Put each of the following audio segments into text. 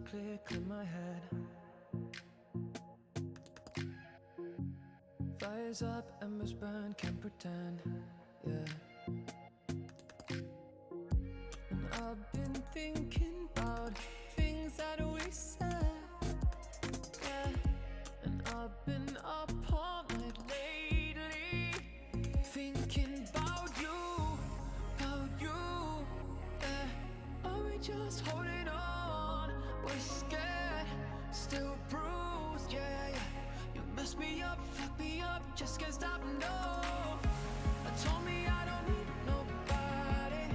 click in my head. Fires up, embers burn, can't pretend, yeah. And I've been thinking about things that we said, yeah. And I've been up all night lately, thinking about you, yeah. Are we just holding on? We're scared, still bruised, yeah. You mess me up, fuck me up, just can't stop, no. I told me I don't need nobody,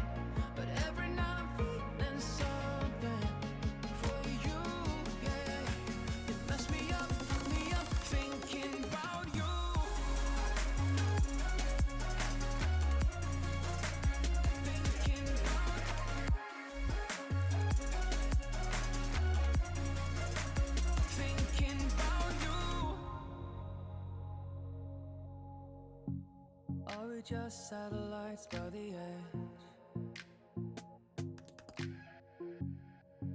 but every night I'm feeling something for you, yeah. You mess me up, fuck me up, thinking about you. Thinking about you. Are we just satellites by the edge?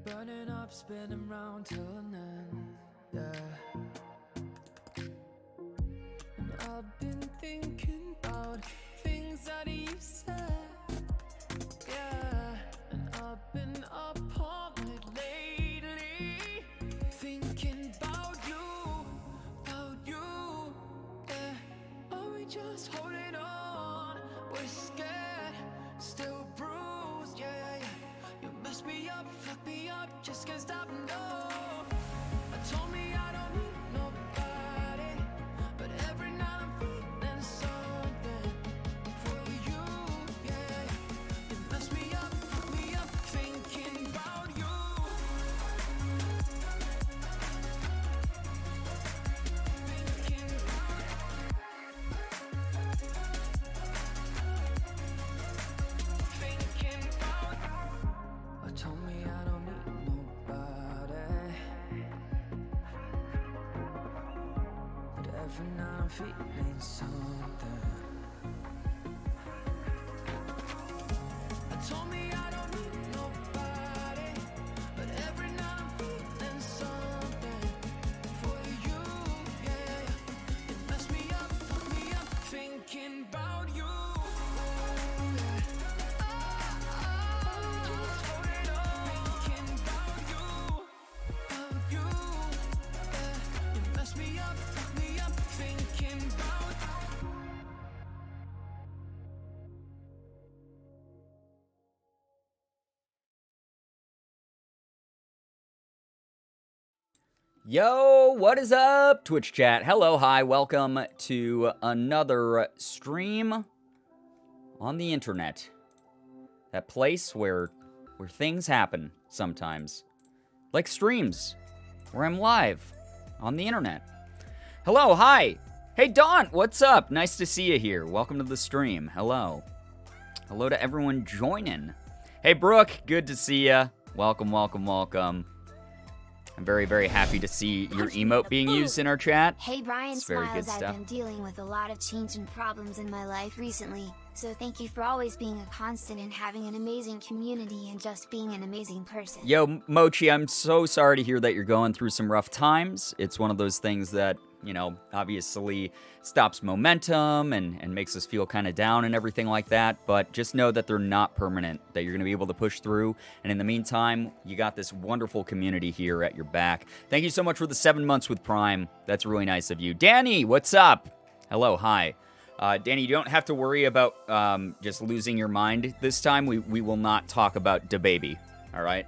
Burning up, spinning round till an end, yeah. And I've been thinking about things that you said, yeah. And I've been up all night lately, thinking about you, yeah. Are we just holding on? We're scared, still bruised, yeah. You mess me up, fuck me up, just can't stop, no. I told me I don't need nobody, but every night I'm feeling something for you, yeah. You mess me up, fuck me up, thinking about you. Thinking about you. I told me I don't need nobody, but every night I'm feeling something. I told me I don't need nobody, but every night I'm feeling something for you, yeah. You mess me up, fuck me up, thinking about you. Yo, what is up, Twitch chat? Hello, hi, welcome to another stream on the internet. That place where things happen sometimes. Like streams, where I'm live on the internet. Hello, hi. Hey, Dawn, what's up? Nice to see you here. Welcome to the stream. Hello. Hello to everyone joining. Hey, Brooke, good to see you. Welcome, welcome, welcome. I'm very, very happy to see your emote being used in our chat. Hey Brian It's very good Smiles, stuff. I've been dealing with a lot of change and problems in my life recently, so thank you for always being a constant and having an amazing community and just being an amazing person. Yo, Mochi, I'm so sorry to hear that you're going through some rough times. It's one of those things that, you know, obviously stops momentum and makes us feel kind of down and everything like that. But just know that they're not permanent, that you're going to be able to push through. And in the meantime, you got this wonderful community here at your back. Thank you so much for the 7 months with Prime. That's really nice of you. Danny, what's up? Hello, hi. Danny, you don't have to worry about just losing your mind this time. We will not talk about DaBaby, all right?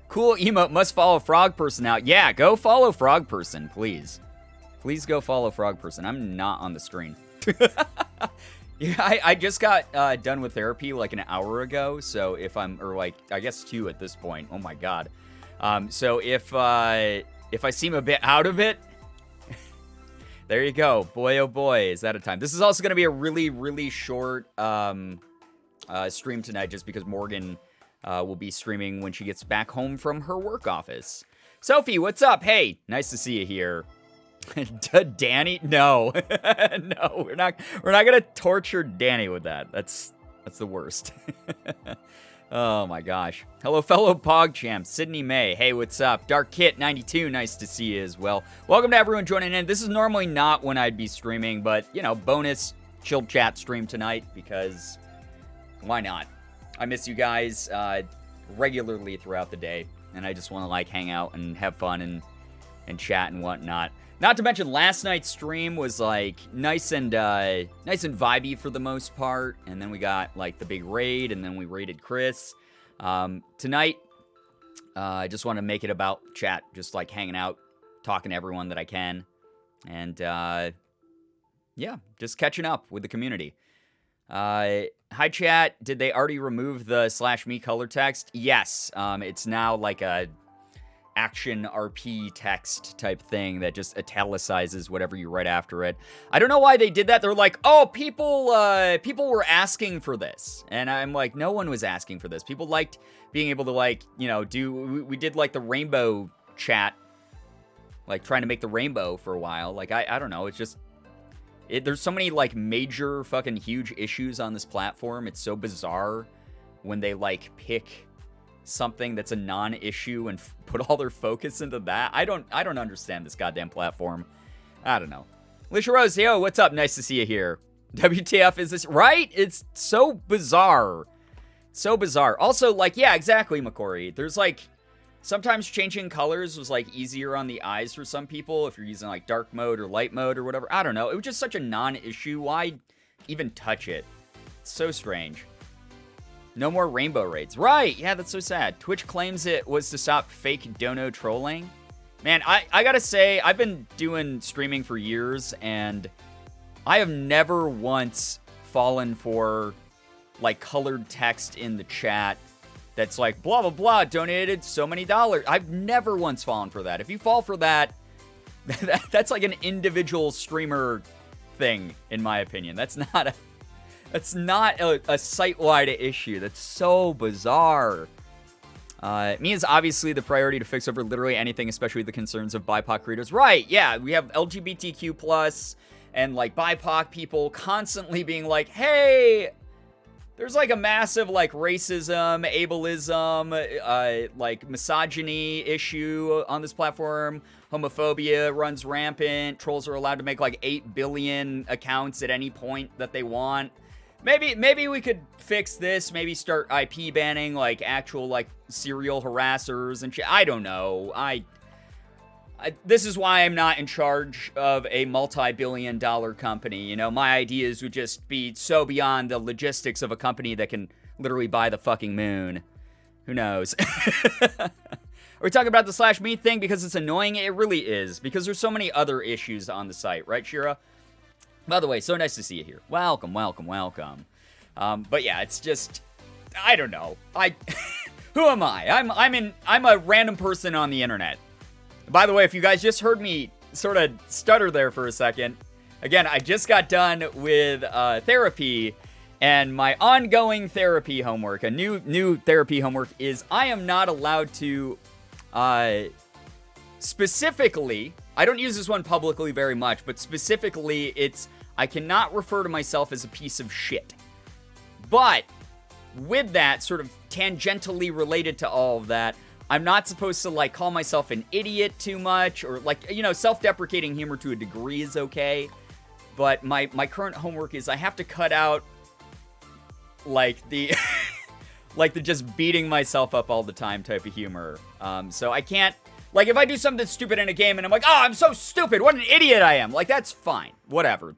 Cool emote, must follow Frog Person out. Yeah, go follow Frog Person, please. Please go follow Frog Person. I'm not on the screen. Yeah, I just got done with therapy like an hour ago, so if I'm, or like, I guess 2 at this point. Oh my god. So if I seem a bit out of it, there you go. Boy, oh boy, is that a time. This is also going to be a really, really short stream tonight just because Morgan will be streaming when she gets back home from her work office. Sophie, what's up? Hey, nice to see you here. Danny? No. No, we're not going to torture Danny with that. That's the worst. Oh my gosh. Hello, fellow PogChamps. Sydney May. Hey, what's up? Dark Kit 92. Nice to see you as well. Welcome to everyone joining in. This is normally not when I'd be streaming, but, you know, bonus chill chat stream tonight because why not? I miss you guys regularly throughout the day, and I just want to, like, hang out and have fun and chat and whatnot. Not to mention, last night's stream was, like, nice and vibey for the most part. And then we got, like, the big raid, and then we raided Chris. Tonight, I just want to make it about chat. Just, like, hanging out, talking to everyone that I can. And, yeah, just catching up with the community. Hi, chat. Did they already remove the /me color text? Yes. It's now, like, a action RP text type thing that just italicizes whatever you write after it. I don't know why they did that. They're like, oh, people were asking for this. And I'm like, no one was asking for this. People liked being able to, like, you know, we did, like, the rainbow chat, like, trying to make the rainbow for a while. Like, I don't know. It's just, there's so many, like, major fucking huge issues on this platform. It's so bizarre when they, like, pick something that's a non-issue and put all their focus into that. I don't understand this goddamn platform. I don't know. Alicia Rose, yo, what's up? Nice to see you here. WTF is this? Right? It's so bizarre. So bizarre. Also, like, yeah, exactly, Makori. There's, like, sometimes changing colors was, like, easier on the eyes for some people if you're using, like, dark mode or light mode or whatever. I don't know. It was just such a non-issue. Why even touch it? It's so strange. No more rainbow raids. Right, yeah, that's so sad. Twitch claims it was to stop fake dono trolling. Man, I gotta say, I've been doing streaming for years, and I have never once fallen for, like, colored text in the chat that's like, blah, blah, blah, donated so many dollars. I've never once fallen for that. If you fall for that, that's like an individual streamer thing, in my opinion. That's not a site-wide issue. That's so bizarre. Me is obviously the priority to fix over literally anything, especially the concerns of BIPOC creators. Right, yeah, we have LGBTQ+, and, like, BIPOC people constantly being like, hey, there's, like, a massive, like, racism, ableism, like, misogyny issue on this platform. Homophobia runs rampant. Trolls are allowed to make, like, 8 billion accounts at any point that they want. Maybe we could fix this. Maybe start IP banning, like, actual, like, serial harassers and shit. I don't know. This is why I'm not in charge of a multi-billion-dollar company. You know, my ideas would just be so beyond the logistics of a company that can literally buy the fucking moon. Who knows? Are we talking about the /me thing because it's annoying? It really is, because there's so many other issues on the site, right, Shira? By the way, so nice to see you here. Welcome, welcome, welcome. But yeah, it's just, I don't know. Who am I? I'm a random person on the internet. By the way, if you guys just heard me sort of stutter there for a second, again, I just got done with therapy, and my ongoing therapy homework, a new therapy homework, is I am not allowed to specifically, I don't use this one publicly very much, but specifically, it's I cannot refer to myself as a piece of shit. But with that, sort of tangentially related to all of that, I'm not supposed to, like, call myself an idiot too much, or, like, you know, self-deprecating humor to a degree is okay. But my current homework is I have to cut out, like, the like the just beating myself up all the time type of humor. So I can't, like, if I do something stupid in a game and I'm like, oh, I'm so stupid, what an idiot I am. Like, that's fine. Whatever.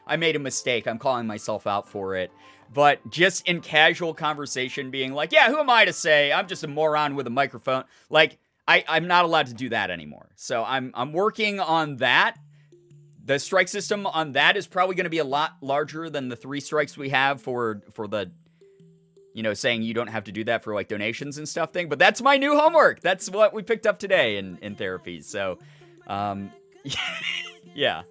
I made a mistake. I'm calling myself out for it. But just in casual conversation being like, yeah, who am I to say? I'm just a moron with a microphone. Like, I'm not allowed to do that anymore. So I'm working on that. The strike system on that is probably going to be a lot larger than the 3 strikes we have for the, you know, saying you don't have to do that for, like, donations and stuff thing. But that's my new homework. That's what we picked up today in therapy. So, yeah.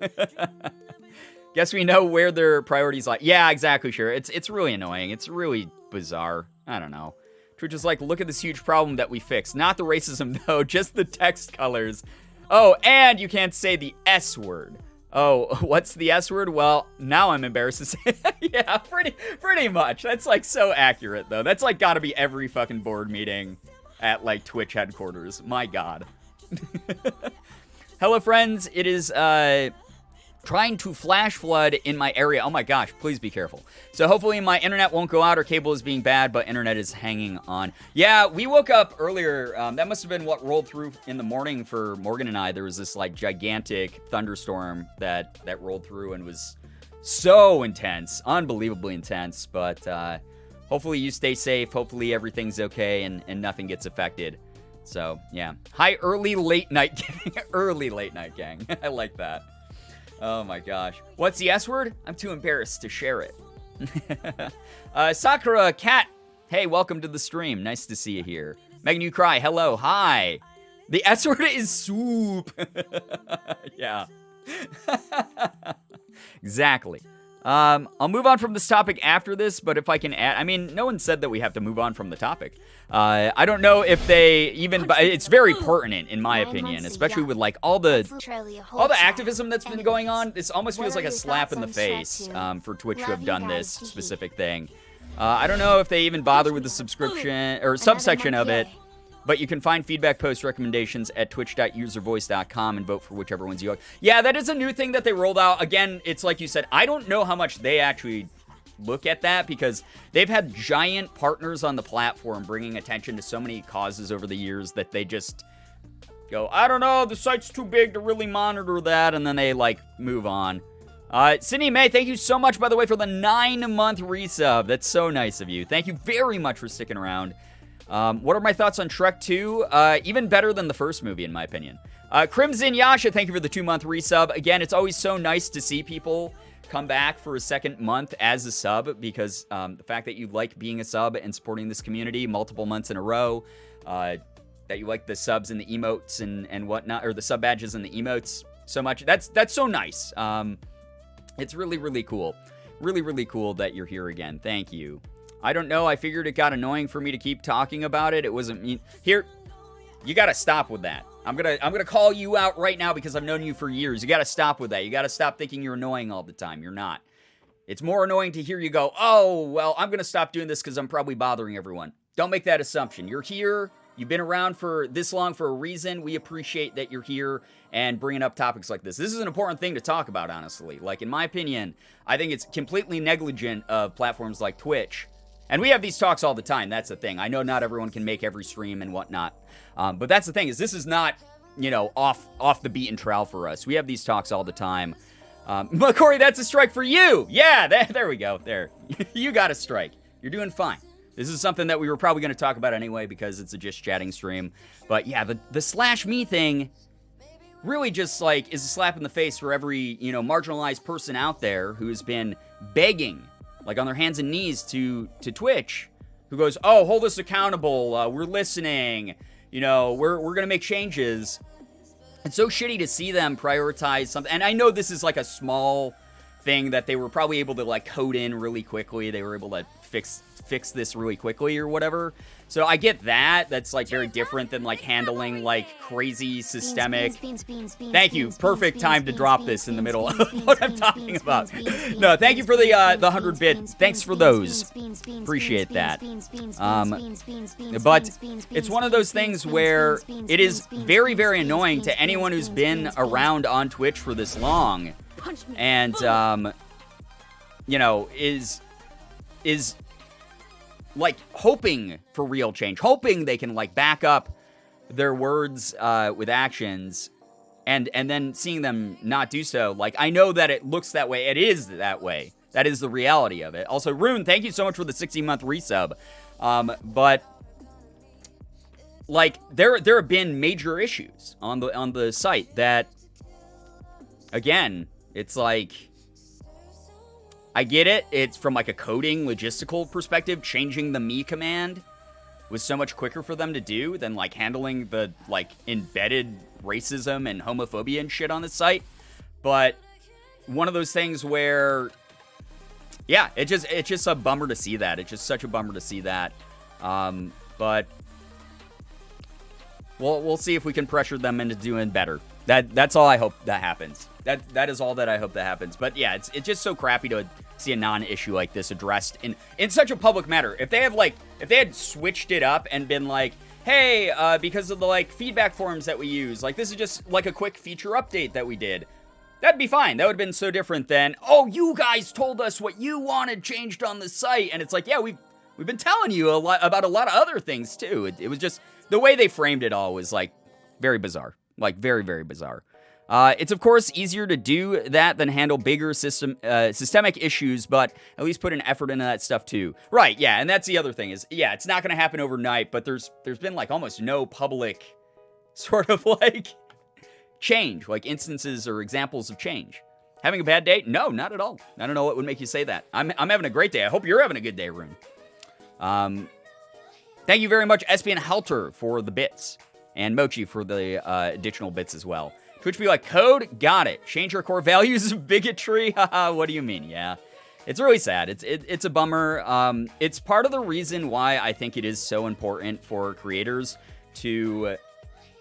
Guess we know where their priorities lie. Yeah, exactly, sure. It's really annoying. It's really bizarre. I don't know. Twitch is like, look at this huge problem that we fixed. Not the racism, though, just the text colors. Oh, and you can't say the S word. Oh, what's the S word? Well, now I'm embarrassed to say. Yeah, pretty much. That's like so accurate though. That's like gotta be every fucking board meeting at like Twitch headquarters. My God. Hello friends, it is trying to flash flood in my area. Oh my gosh, please be careful. So hopefully my internet won't go out or cable is being bad, but internet is hanging on. Yeah, we woke up earlier. That must have been what rolled through in the morning for Morgan and I. There was this like gigantic thunderstorm that rolled through and was so intense, unbelievably intense. But hopefully you stay safe. Hopefully everything's okay and nothing gets affected. So yeah. Hi, early late night gang. Early late night gang. I like that. Oh my gosh. What's the S word? I'm too embarrassed to share it. Sakura Cat. Hey, welcome to the stream. Nice to see you here. Megan, you cry. Hello. Hi. The S word is soup. Yeah. Exactly. I'll move on from this topic after this, but if I can add, I mean, no one said that we have to move on from the topic. I don't know if they even, but it's very pertinent in my opinion, especially with like all the activism that's been going on. This almost feels like a slap in the face for Twitch to have done this specific thing. I don't know if they even bother with the subscription or subsection of it. But you can find feedback, post recommendations at twitch.uservoice.com and vote for whichever ones you like. Yeah, that is a new thing that they rolled out. Again, it's like you said, I don't know how much they actually look at that because they've had giant partners on the platform bringing attention to so many causes over the years that they just go, I don't know, the site's too big to really monitor that, and then they, like, move on. Sydney May, thank you so much, by the way, for the 9-month resub. That's so nice of you. Thank you very much for sticking around. What are my thoughts on Shrek 2? Even better than the first movie, in my opinion. Crimson Yasha, thank you for the 2-month resub. Again, it's always so nice to see people come back for a second month as a sub, because the fact that you like being a sub and supporting this community multiple months in a row, that you like the subs and the emotes and whatnot, or the sub badges and the emotes so much, that's so nice. It's really, really cool. Really, really cool that you're here again. Thank you. I don't know. I figured it got annoying for me to keep talking about it. It wasn't me. Here, you got to stop with that. I'm gonna call you out right now because I've known you for years. You got to stop with that. You got to stop thinking you're annoying all the time. You're not. It's more annoying to hear you go, oh, well, I'm going to stop doing this because I'm probably bothering everyone. Don't make that assumption. You're here. You've been around for this long for a reason. We appreciate that you're here and bringing up topics like this. This is an important thing to talk about, honestly. Like, in my opinion, I think it's completely negligent of platforms like Twitch. And we have these talks all the time. That's the thing. I know not everyone can make every stream and whatnot. But that's the thing, is this is not, you know, off the beaten trail for us. We have these talks all the time. Corey, that's a strike for you. Yeah, there we go. There. You got a strike. You're doing fine. This is something that we were probably going to talk about anyway because it's a just chatting stream. But yeah, the slash me thing really just like is a slap in the face for every, you know, marginalized person out there who's been begging, like on their hands and knees to Twitch, who goes, oh, hold us accountable, we're listening, you know, we're gonna make changes. It's so shitty to see them prioritize something, and I know this is like a small thing that they were probably able to like code in really quickly, they were able to fix this really quickly or whatever. So I get that. That's like very different than like handling like crazy systemic. Thank you. Perfect time to drop this in the middle of what I'm talking about. No, thank you for the 100 bit. Thanks for those. Appreciate that. But it's one of those things where it is very, very annoying to anyone who's been around on Twitch for this long and you know, is like hoping for real change, hoping they can like back up their words with actions, and then seeing them not do so. Like, I know that it looks that way. It is that way. That is the reality of it. Also, Rune, thank you so much for the 16-month resub. But like there have been major issues on the site that, again, it's like, I get it. It's from like a coding logistical perspective. Changing the me command was so much quicker for them to do than like handling the like embedded racism and homophobia and shit on the site. But one of those things where, yeah, it's just a bummer to see that. It's just such a bummer to see that. But we'll see if we can pressure them into doing better. That's all I hope that happens. That is all that I hope that happens. But yeah, it's just so crappy to see a non-issue like this addressed in such a public matter. If they had switched it up and been like, hey, because of the like feedback forms that we use, like this is just like a quick feature update that we did, that'd be fine. That would have been so different than, oh, you guys told us what you wanted changed on the site, and it's like, yeah, we've been telling you a lot about a lot of other things too. It was just the way they framed it all was like very bizarre. Like, very, very bizarre. It's, of course, easier to do that than handle bigger systemic issues, but at least put an effort into that stuff, too. Right, yeah, and that's the other thing is, yeah, it's not going to happen overnight, but there's been, like, almost no public sort of, like, change, like, instances or examples of change. Having a bad day? No, not at all. I don't know what would make you say that. I'm having a great day. I hope you're having a good day, Rune. Thank you very much, Espion Halter, for the bits. And Mochi for the additional bits as well. Twitch be like, code? Got it. Change our core values of bigotry? Haha, what do you mean? Yeah. It's really sad. It's a bummer. It's part of the reason why I think it is so important for creators to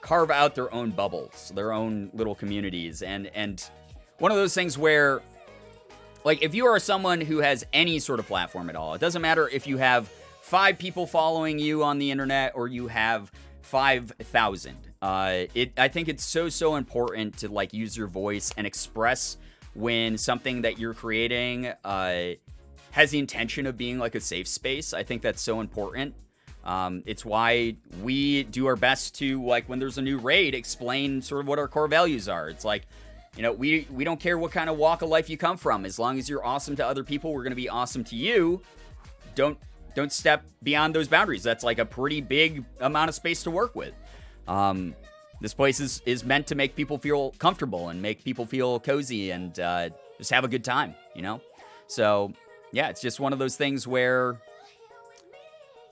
carve out their own bubbles, their own little communities. And one of those things where, like, if you are someone who has any sort of platform at all, it doesn't matter if you have 5 people following you on the internet or you have 5,000. I think it's so important to like use your voice and express when something that you're creating has the intention of being like a safe space. I think that's so important. It's why we do our best to, like, when there's a new raid, explain sort of what our core values are. It's like, you know, we don't care what kind of walk of life you come from. As long as you're awesome to other people, we're going to be awesome to you. Don't step beyond those boundaries. That's like a pretty big amount of space to work with. This place is meant to make people feel comfortable and make people feel cozy and just have a good time, you know? So, yeah, it's just one of those things where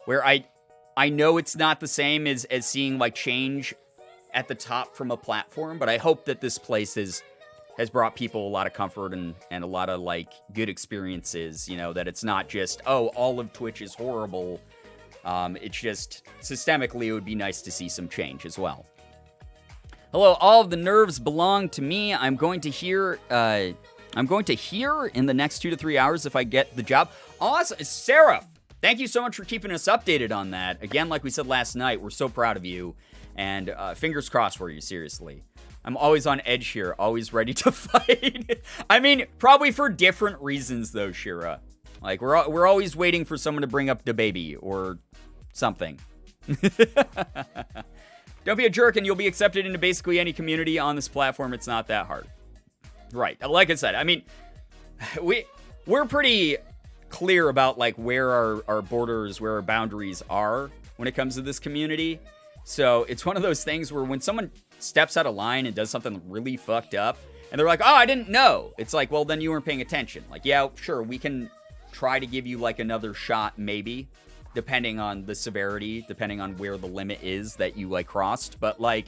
I know it's not the same as seeing like change at the top from a platform, but I hope that this place has brought people a lot of comfort and a lot of like good experiences, you know, that it's not just, oh, all of Twitch is horrible. It's just systemically it would be nice to see some change as well. Hello, all of the nerves belong to me. I'm going to hear in the next 2 to 3 hours if I get the job. Awesome. Sarah, thank you so much for keeping us updated on that. Again, like we said last night, we're so proud of you. And fingers crossed for you, seriously. I'm always on edge here, always ready to fight. I mean, probably for different reasons, though, Shira. Like, we're always waiting for someone to bring up the baby or something. Don't be a jerk and you'll be accepted into basically any community on this platform. It's not that hard. Right. Like I said, I mean, we're pretty clear about, like, where our borders, where our boundaries are when it comes to this community. So it's one of those things where when someone steps out of line and does something really fucked up, and they're like, oh, I didn't know. It's like, well, then you weren't paying attention. Like, yeah, sure, we can try to give you, like, another shot, maybe, depending on the severity, depending on where the limit is that you, like, crossed. But, like,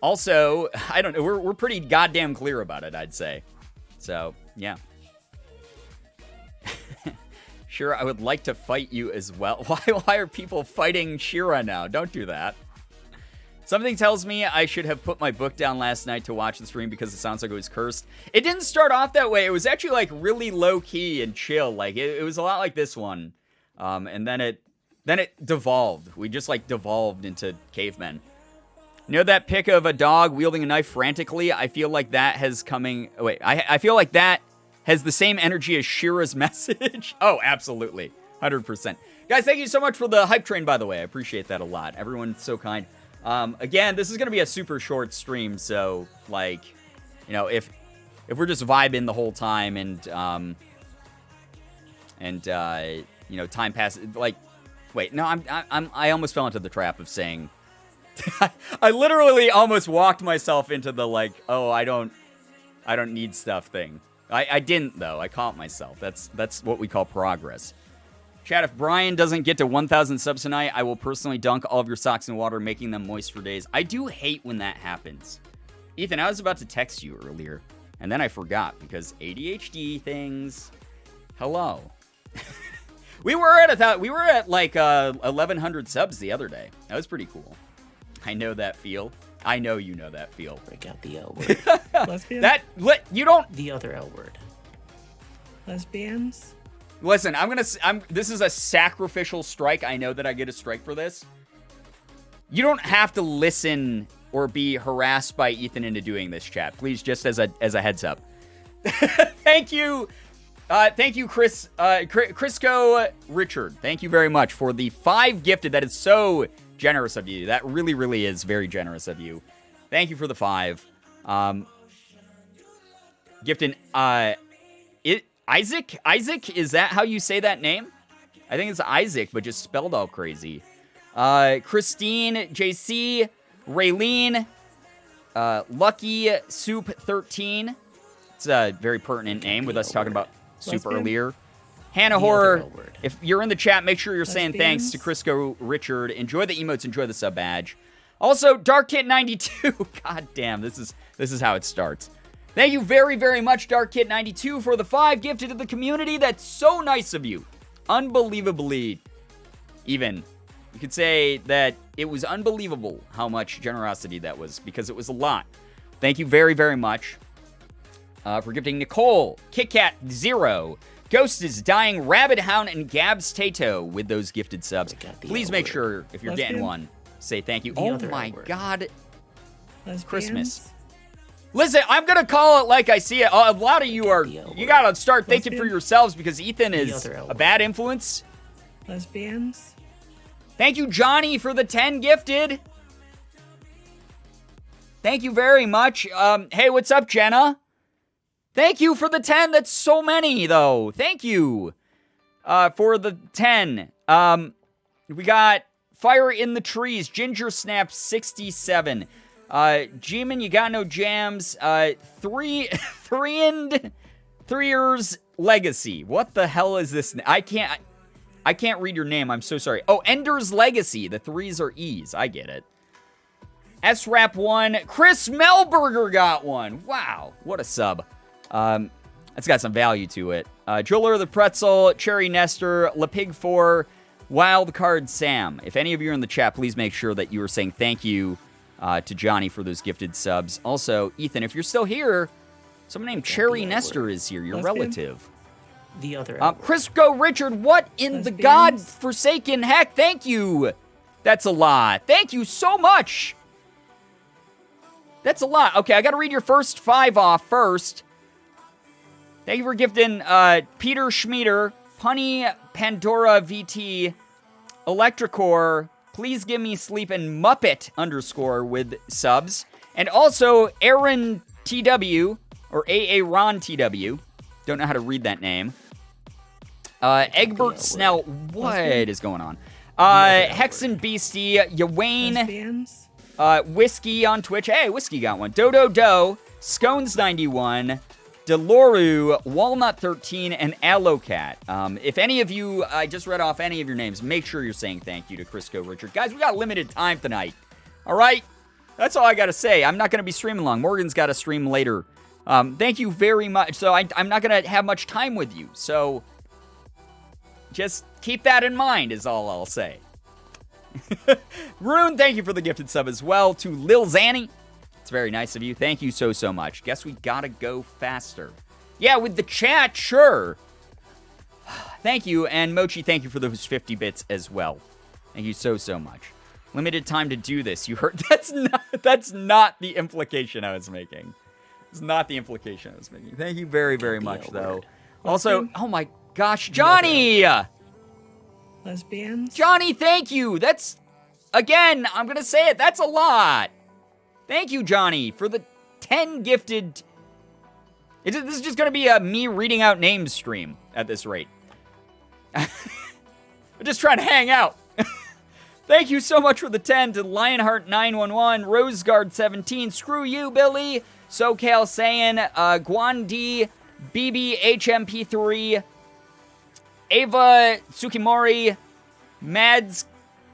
also, I don't know, we're pretty goddamn clear about it, I'd say. So, yeah. Sure, I would like to fight you as well. Why are people fighting Shira now? Don't do that. Something tells me I should have put my book down last night to watch the stream because it sounds like it was cursed. It didn't start off that way. It was actually, like, really low-key and chill. Like, it was a lot like this one. And then it devolved. We just, like, devolved into cavemen. You know that pic of a dog wielding a knife frantically? I feel like that has coming... Oh, wait, I feel like that has the same energy as Shira's message. Oh, absolutely. 100%. Guys, thank you so much for the hype train, by the way. I appreciate that a lot. Everyone's so kind. Again, this is going to be a super short stream, so, like, you know, if we're just vibing the whole time and you know, time passes, like, wait, no, I almost fell into the trap of saying, I literally almost walked myself into the, like, oh, I don't need stuff thing. I didn't, though. I caught myself. That's what we call progress. Chat, if Brian doesn't get to 1,000 subs tonight, I will personally dunk all of your socks in water, making them moist for days. I do hate when that happens. Ethan, I was about to text you earlier, and then I forgot because ADHD things. Hello. We were at like 1,100 subs the other day. That was pretty cool. I know that feel. I know you know that feel. Break out the L word. Lesbian? You don't The other L word. Lesbians? listen. This is a sacrificial strike. I know that I get a strike for this. You don't have to listen or be harassed by Ethan into doing this, chat. Please, just as a heads up. Thank you. Thank you, Crisco Richard. Thank you very much for the 5 gifted. That is so generous of you. That really, really is very generous of you. Thank you for the 5. Gifting, Isaac? Isaac? Is that how you say that name? I think it's Isaac, but just spelled all crazy. Christine, JC, Raylene, Lucky Soup 13. It's a very pertinent name with us talking about soup Lesbian? earlier. Hannah Horror, L word. if you're in the chat, make sure you're saying thanks to Lesbians? Crisco Richard. Enjoy the emotes, enjoy the sub badge. Also, Dark Kit 92. God damn, this is how it starts. Thank you very, very much, Dark Kit 92, for the 5 gifted to the community. That's so nice of you. Unbelievably, even. You could say that it was unbelievable how much generosity that was, because it was a lot. Thank you very, very much for gifting Nicole, KitKat 0, Ghost is Dying, Rabbit Hound, and Gabs Tato with those gifted subs. Please make sure, if you're getting Lesbian? one, say thank you. The Oh other my L word. God. Lesbians? Christmas. Listen, I'm going to call it like I see it. A lot of you are, you got to start thinking for Lesbian? yourselves, because Ethan is other L a word. bad influence. Lesbians? Thank you, Johnny, for the 10 gifted. Thank you very much. Hey, what's up, Jenna? Thank you for the 10. That's so many, though. Thank you for the 10. We got Fire in the Trees, Ginger Snap 67. G-Man, you got no jams. Three's Legacy. What the hell is this? I can't read your name. I'm so sorry. Oh, Ender's Legacy. The 3's are E's. I get it. S-Rap 1. Chris Melberger got one. Wow. What a sub. It's got some value to it. Driller the Pretzel, Cherry Nestor, LaPig 4, Wildcard Sam. If any of you are in the chat, please make sure that you are saying thank you to Johnny for those gifted subs. Also, Ethan, if you're still here, someone named Cherry Nestor is here, your Lesbian? relative. The other L word. Crisco Richard, what in the Lesbians? god-forsaken heck? Thank you. That's a lot. Thank you so much. That's a lot. Okay, I got to read your first 5 off first. Thank you for gifting Peter Schmieder, Punny Pandora VT, Electricor, Please Give Me Sleep, and Muppet _ with subs. And also Aaron TW, or AA Ron TW. Don't know how to read that name. Egbert Snell, what is going on? Hexen Beastie, Yawain, Lesbians? Whiskey on Twitch. Hey, Whiskey got one. Dodo Do, Scones 91, Deloru, Walnut 13, and Alocat. If any of you, I just read off any of your names, make sure you're saying thank you to Crisco Richard. Guys, we got limited time tonight. All right? That's all I got to say. I'm not going to be streaming long. Morgan's got to stream later. Thank you very much. So I'm not going to have much time with you. So just keep that in mind is all I'll say. Rune, thank you for the gifted sub as well. To Lil Zanny. It's very nice of you. Thank you so, so much. Guess we gotta go faster. Yeah, with the chat, sure. Thank you. And Mochi, thank you for those 50 bits as well. Thank you so, so much. Limited time to do this. You heard? That's not the implication I was making. It's not the implication I was making. Thank you very, very much, though. Also, oh my gosh, Johnny! Lesbians? Johnny, thank you. That's, again, I'm going to say it. That's a lot. Thank you, Johnny, for the 10 gifted. This is just going to be a me reading out names stream at this rate. I'm just trying to hang out. Thank you so much for the 10 to Lionheart911, Roseguard17, Screw You, Billy, SoCal Saiyan, Guandi, BBHMP3, Ava Tsukimori, Mads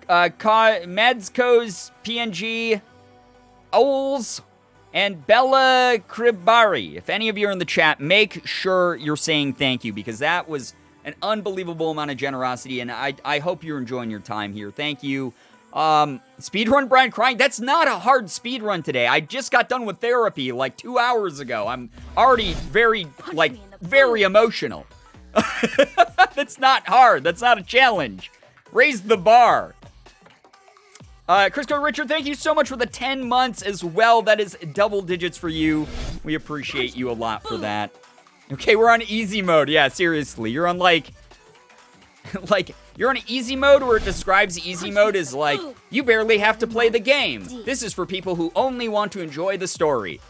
Madsco's PNG, Owls, and Bella Kribari. If any of you are in the chat, make sure you're saying thank you, because that was an unbelievable amount of generosity, and I hope you're enjoying your time here. Thank you. Speedrun Brian crying. That's not a hard speedrun today. I just got done with therapy like 2 hours ago. I'm already very emotional. That's not hard. That's not a challenge. Raise the bar. Crisco Richard, thank you so much for the 10 months as well. That is double digits for you. We appreciate you a lot for that. Okay, we're on easy mode. Yeah, seriously. You're on like you're on easy mode where it describes easy mode as like, you barely have to play the game. This is for people who only want to enjoy the story.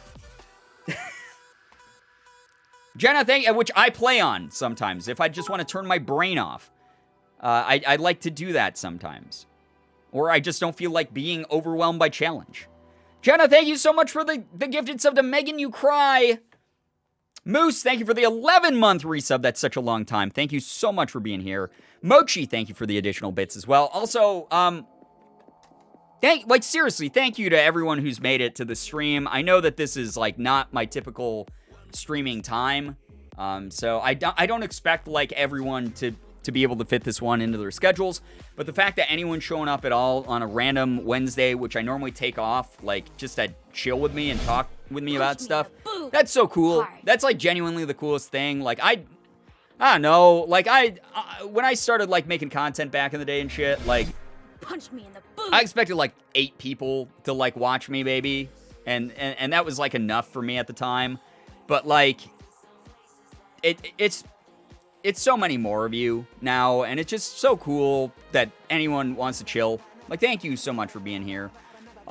Jenna, which I play on sometimes if I just want to turn my brain off. I like to do that sometimes. Or I just don't feel like being overwhelmed by challenge. Jenna, thank you so much for the gifted sub to Megan You Cry. Moose, thank you for the 11-month resub. That's such a long time. Thank you so much for being here. Mochi, thank you for the additional bits as well. Also, seriously, thank you to everyone who's made it to the stream. I know that this is, like, not my typical streaming time. So I don't expect, like, everyone to be able to fit this one into their schedules. But the fact that anyone's showing up at all on a random Wednesday, which I normally take off, like, just to chill with me and talk with me about stuff, that's so cool. That's, like, genuinely the coolest thing. Like, I don't know. Like, when I started, like, making content back in the day and shit, like, Punch me in the boot. I expected, like, 8 people to, like, watch me, baby. And that was, like, enough for me at the time. But, like, it's so many more of you now, and it's just so cool that anyone wants to chill. Like, thank you so much for being here.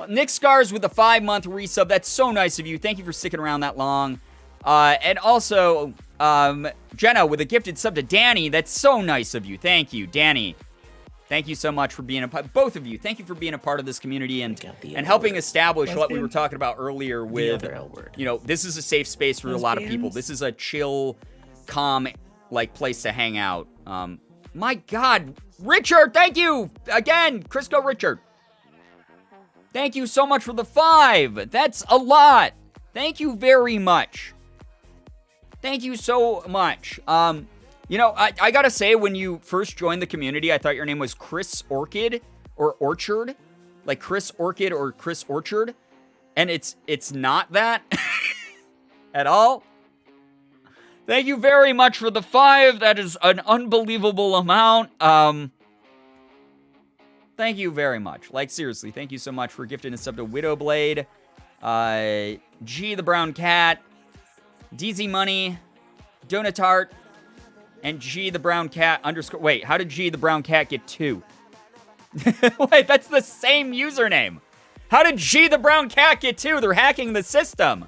Nick Scars with the 5-month resub. That's so nice of you. Thank you for sticking around that long. And also, Jenna with a gifted sub to Danny. That's so nice of you. Thank you, Danny. Thank you so much for being both of you. Thank you for being a part of this community and helping establish what we were talking about earlier with, you know, this is a safe space for a lot of people. This is a chill, calm, like, place to hang out. My God, Richard, thank you again, Crisco Richard. Thank you so much for the 5. That's a lot. Thank you very much. Thank you so much. You know, I gotta say, when you first joined the community, I thought your name was Chris Orchid or Orchard, like Chris Orchid or Chris Orchard, and it's not that at all. Thank you very much for the 5. That is an unbelievable amount. Thank you very much. Like, seriously, thank you so much for gifting a sub to Widowblade, G the Brown Cat, DZ Money, Donutart, and G the Brown Cat _ Wait, how did G the Brown Cat get 2? Wait, that's the same username. How did G the Brown Cat get 2? They're hacking the system.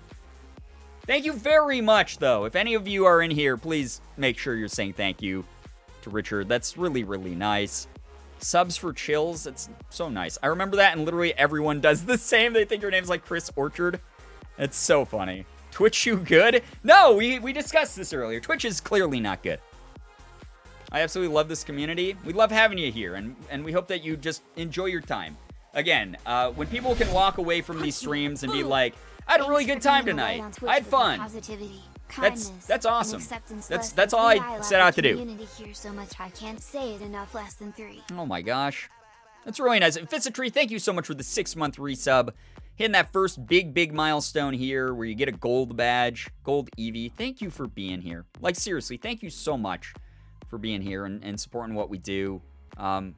Thank you very much, though. If any of you are in here, please make sure you're saying thank you to Richard. That's really, really nice. Subs for chills. That's so nice. I remember that, and literally everyone does the same. They think your name's like Chris Orchard. It's so funny. Twitch you good? No, we discussed this earlier. Twitch is clearly not good. I absolutely love this community. We love having you here, and we hope that you just enjoy your time. Again, when people can walk away from these streams and be like, I had a really good time tonight. I had fun. That's awesome. That's all I set out to do. So much I can't say it enough. Less than 3. Oh my gosh. That's really nice. Fitzatry, thank you so much for the 6-month resub. Hitting that first big milestone here where you get a gold badge, gold Eevee. Thank you for being here. Like, seriously, thank you so much for being here and supporting what we do. You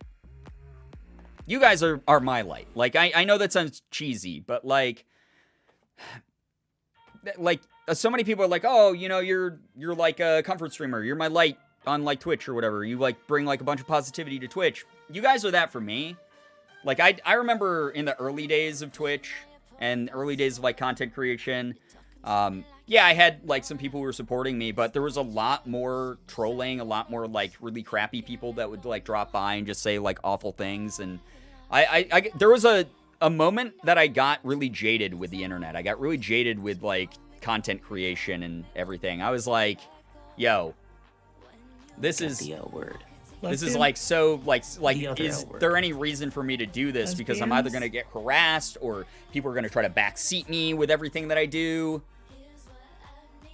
guys are my light. Like, I know that sounds cheesy, but like so many people are like, oh, you know, you're like a comfort streamer. You're my light on like Twitch or whatever. You like bring like a bunch of positivity to Twitch. You guys are that for me. Like, I remember in the early days of Twitch and early days of like content creation, yeah, I had like some people who were supporting me, but there was a lot more trolling, a lot more like really crappy people that would like drop by and just say like awful things. And there was a moment that I got really jaded with the internet. I got really jaded with like content creation and everything. I was like, yo, this is like so like is there any reason for me to do this? Because I'm either gonna get harassed or people are gonna try to backseat me with everything that I do.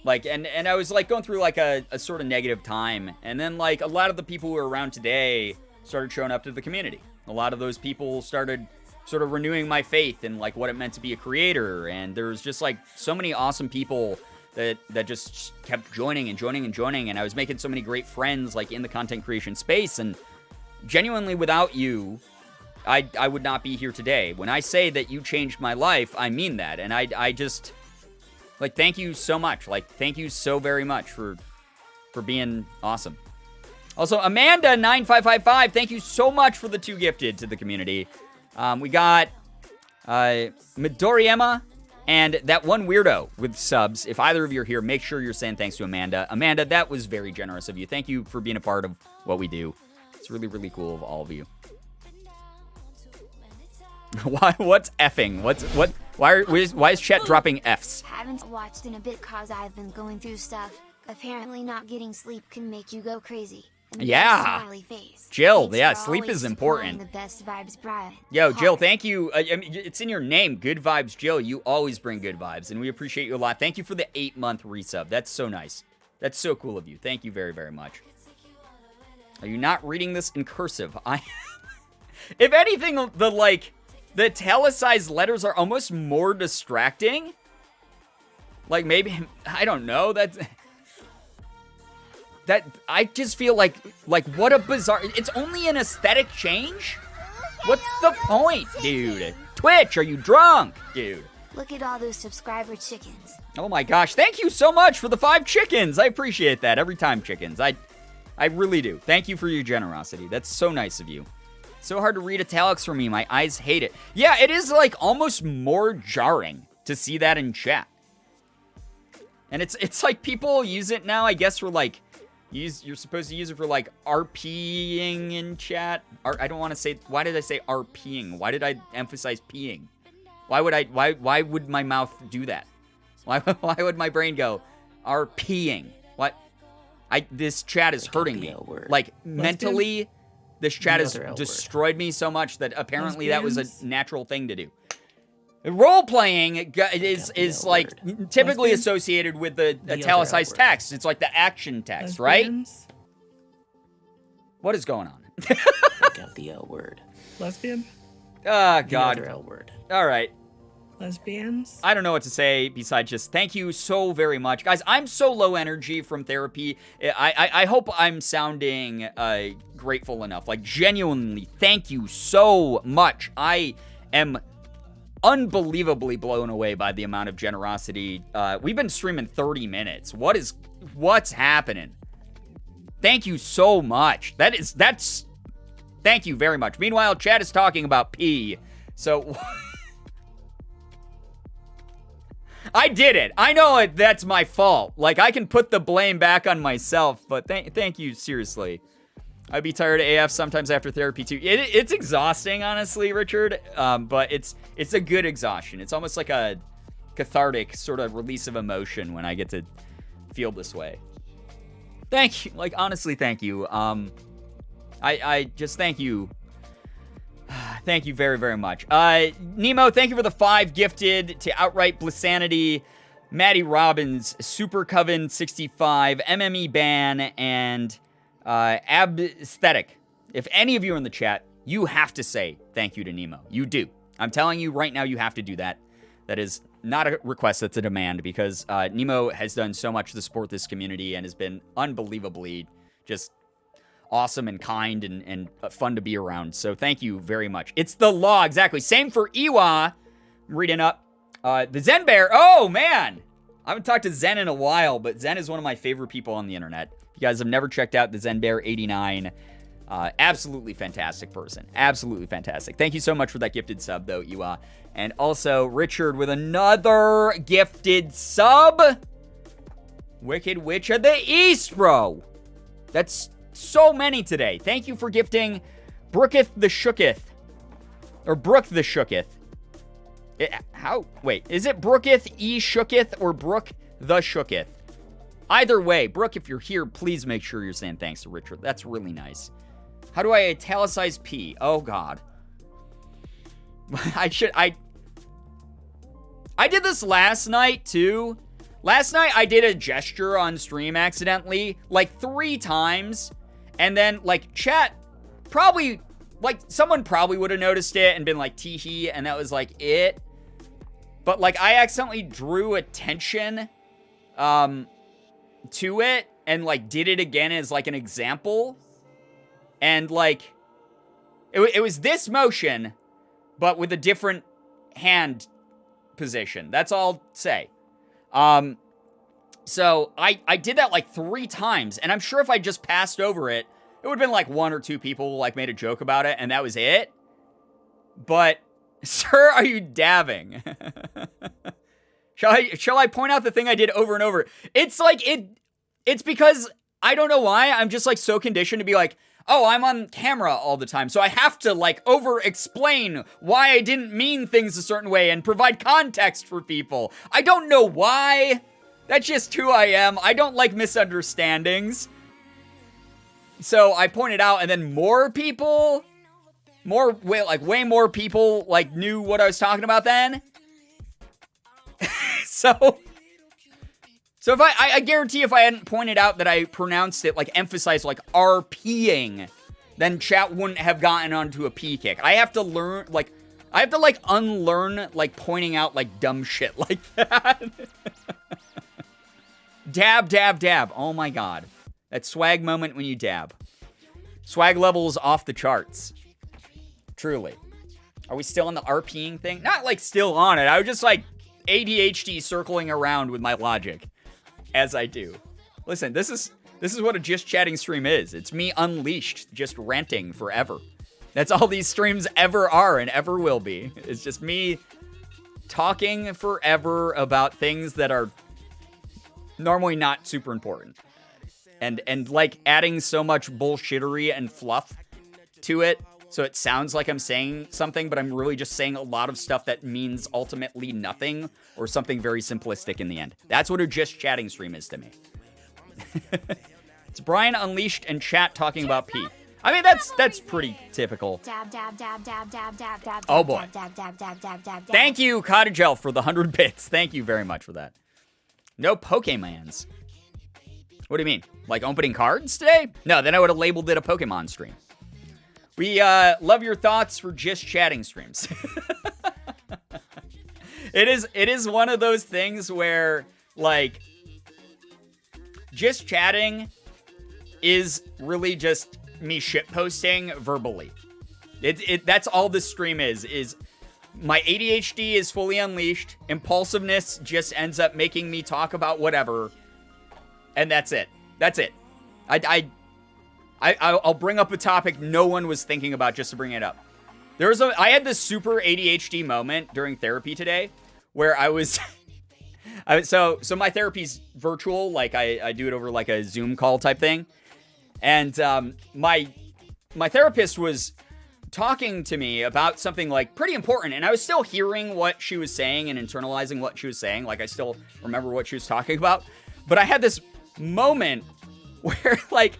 Like, and I was like going through like a sort of negative time, and then like a lot of the people who are around today started showing up to the community. A lot of those people started sort of renewing my faith in like what it meant to be a creator, and there's just like so many awesome people that just kept joining, and I was making so many great friends like in the content creation space, and genuinely without you, I would not be here today. When I say that you changed my life, I mean that, and I just like thank you so much. Like thank you so very much for being awesome. Also, Amanda9555, thank you so much for the 2 gifted to the community. We got Midoriema and that one weirdo with subs. If either of you are here, make sure you're saying thanks to Amanda. Amanda, that was very generous of you. Thank you for being a part of what we do. It's really, really cool of all of you. What's effing? Why is chat dropping Fs? Haven't watched in a bit cause I've been going through stuff. Apparently not getting sleep can make you go crazy. And Yeah. smiley face. Jill, Thanks yeah, for sleep always is important. supplying The best vibes, Brian. Yo, Jill, Heart. thank you. I mean, it's in your name, Good Vibes Jill. You always bring good vibes, and we appreciate you a lot. Thank you for the 8-month resub. That's so nice. That's so cool of you. Thank you very, very much. Are you not reading this in cursive? If anything, the italicized letters are almost more distracting. Like, maybe, I don't know, that I just feel like what a bizarre, it's only an aesthetic change? What's the point, dude? Twitch, are you drunk, dude? Look at all those subscriber chickens. Oh my gosh, thank you so much for the 5 chickens. I appreciate that every time, chickens. I really do. Thank you for your generosity. That's so nice of you. So hard to read italics for me. My eyes hate it. Yeah, it is like almost more jarring to see that in chat. And it's like people use it now, I guess, for like, you're supposed to use it for like RPing in chat. I don't want to say, why did I say RPing? Why did I emphasize peeing? Why would my mouth do that? Why would my brain go RPing? What? This chat is hurting me. Like mentally, this chat has destroyed me so much that apparently that was a natural thing to do. Role-playing is like typically associated with the italicized text. It's like the action text, right? What is going on? Take out the L word. Lesbian? Oh, The God. other L word. All right. Lesbians? I don't know what to say besides just thank you so very much. Guys, I'm so low energy from therapy. I hope I'm sounding grateful enough. Like, genuinely, thank you so much. I am unbelievably blown away by the amount of generosity. We've been streaming 30 minutes. What's happening? Thank you so much. That's thank you very much. Meanwhile, chat is talking about pee. So I did it. I know that's my fault. Like, I can put the blame back on myself, but thank you, seriously. I'd be tired of AF sometimes after therapy, too. It's exhausting, honestly, Richard, but it's a good exhaustion. It's almost like a cathartic sort of release of emotion when I get to feel this way. Thank you. Like, honestly, thank you. I just thank you. Thank you very, very much. Nemo, thank you for the 5 gifted to Outright Blissanity, Maddie Robbins, Super Coven 65, MME Ban, and Absthetic. If any of you are in the chat, you have to say thank you to Nemo. You do. I'm telling you right now, you have to do that. That is not a request, that's a demand, because Nemo has done so much to support this community and has been unbelievably just awesome and kind and fun to be around. So thank you very much. It's the law, exactly. Same for Iwa. I'm reading up. The Zen Bear. Oh, man. I haven't talked to Zen in a while, but Zen is one of my favorite people on the internet. If you guys have never checked out the Zen Bear 89, absolutely fantastic person. Absolutely fantastic. Thank you so much for that gifted sub, though, Iwa. And also, Richard with another gifted sub. Wicked Witch of the East, bro. That's so many today. Thank you for gifting Brooketh the Shooketh. Or Brook the Shooketh. Wait, is it Brooketh E. Shooketh or Brook the Shooketh? Either way, Brooke, if you're here, please make sure you're saying thanks to Richard. That's really nice. How do I italicize P? Oh, God. I did this last night, too. Last night, I did a gesture on stream accidentally, like 3 times. And then, like, chat probably like, someone probably would have noticed it and been like, tee-hee, and that was, like, it. But, like, I accidentally drew attention to it and, like, did it again as, like, an example. And, like, it was this motion, but with a different hand position. That's all I'll say. So I did that, like, 3 times, and I'm sure if I just passed over it, it would have been, like, 1 or 2 people, like, made a joke about it, and that was it. But, sir, are you dabbing? Shall I point out the thing I did over and over? It's like, it's because, I don't know why, I'm just, like, so conditioned to be like, oh, I'm on camera all the time, so I have to, like, over-explain why I didn't mean things a certain way and provide context for people. I don't know why. That's just who I am. I don't like misunderstandings. So I pointed out, and then more people, way more people, like, knew what I was talking about then. So if I guarantee if I hadn't pointed out that I pronounced it, like, emphasized, like, RPing, then chat wouldn't have gotten onto a P kick. I have to learn, like, unlearn, like, pointing out, like, dumb shit like that. Dab, dab, dab. Oh my god. That swag moment when you dab. Swag level is off the charts. Truly. Are we still on the RPing thing? Not, like, still on it. I was just, like, ADHD circling around with my logic. As I do. Listen, this is what a just chatting stream is. It's me unleashed, just ranting forever. That's all these streams ever are and ever will be. It's just me talking forever about things that are normally not super important. And like adding so much bullshittery and fluff to it, so it sounds like I'm saying something, but I'm really just saying a lot of stuff that means ultimately nothing, or something very simplistic in the end. That's what a just chatting stream is to me. It's Brian Unleashed and chat talking about P. I mean, that's pretty typical. Oh boy. Thank you, Cottage Elf, for the 100 bits. Thank you very much for that. No Pokemons. What do you mean? Like opening cards today? No, then I would have labeled it a Pokemon stream. We love your thoughts for just chatting streams. It is one of those things where, like, just chatting is really just me shitposting verbally. That's all this stream is my ADHD is fully unleashed. Impulsiveness just ends up making me talk about whatever. And that's it. That's it. I'll bring up a topic no one was thinking about just to bring it up. I had this super ADHD moment during therapy today where I was, so my therapy's virtual, like I do it over like a Zoom call type thing. And my therapist was talking to me about something like pretty important, and I was still hearing what she was saying and internalizing what she was saying. Like I still remember what she was talking about. But I had this moment where like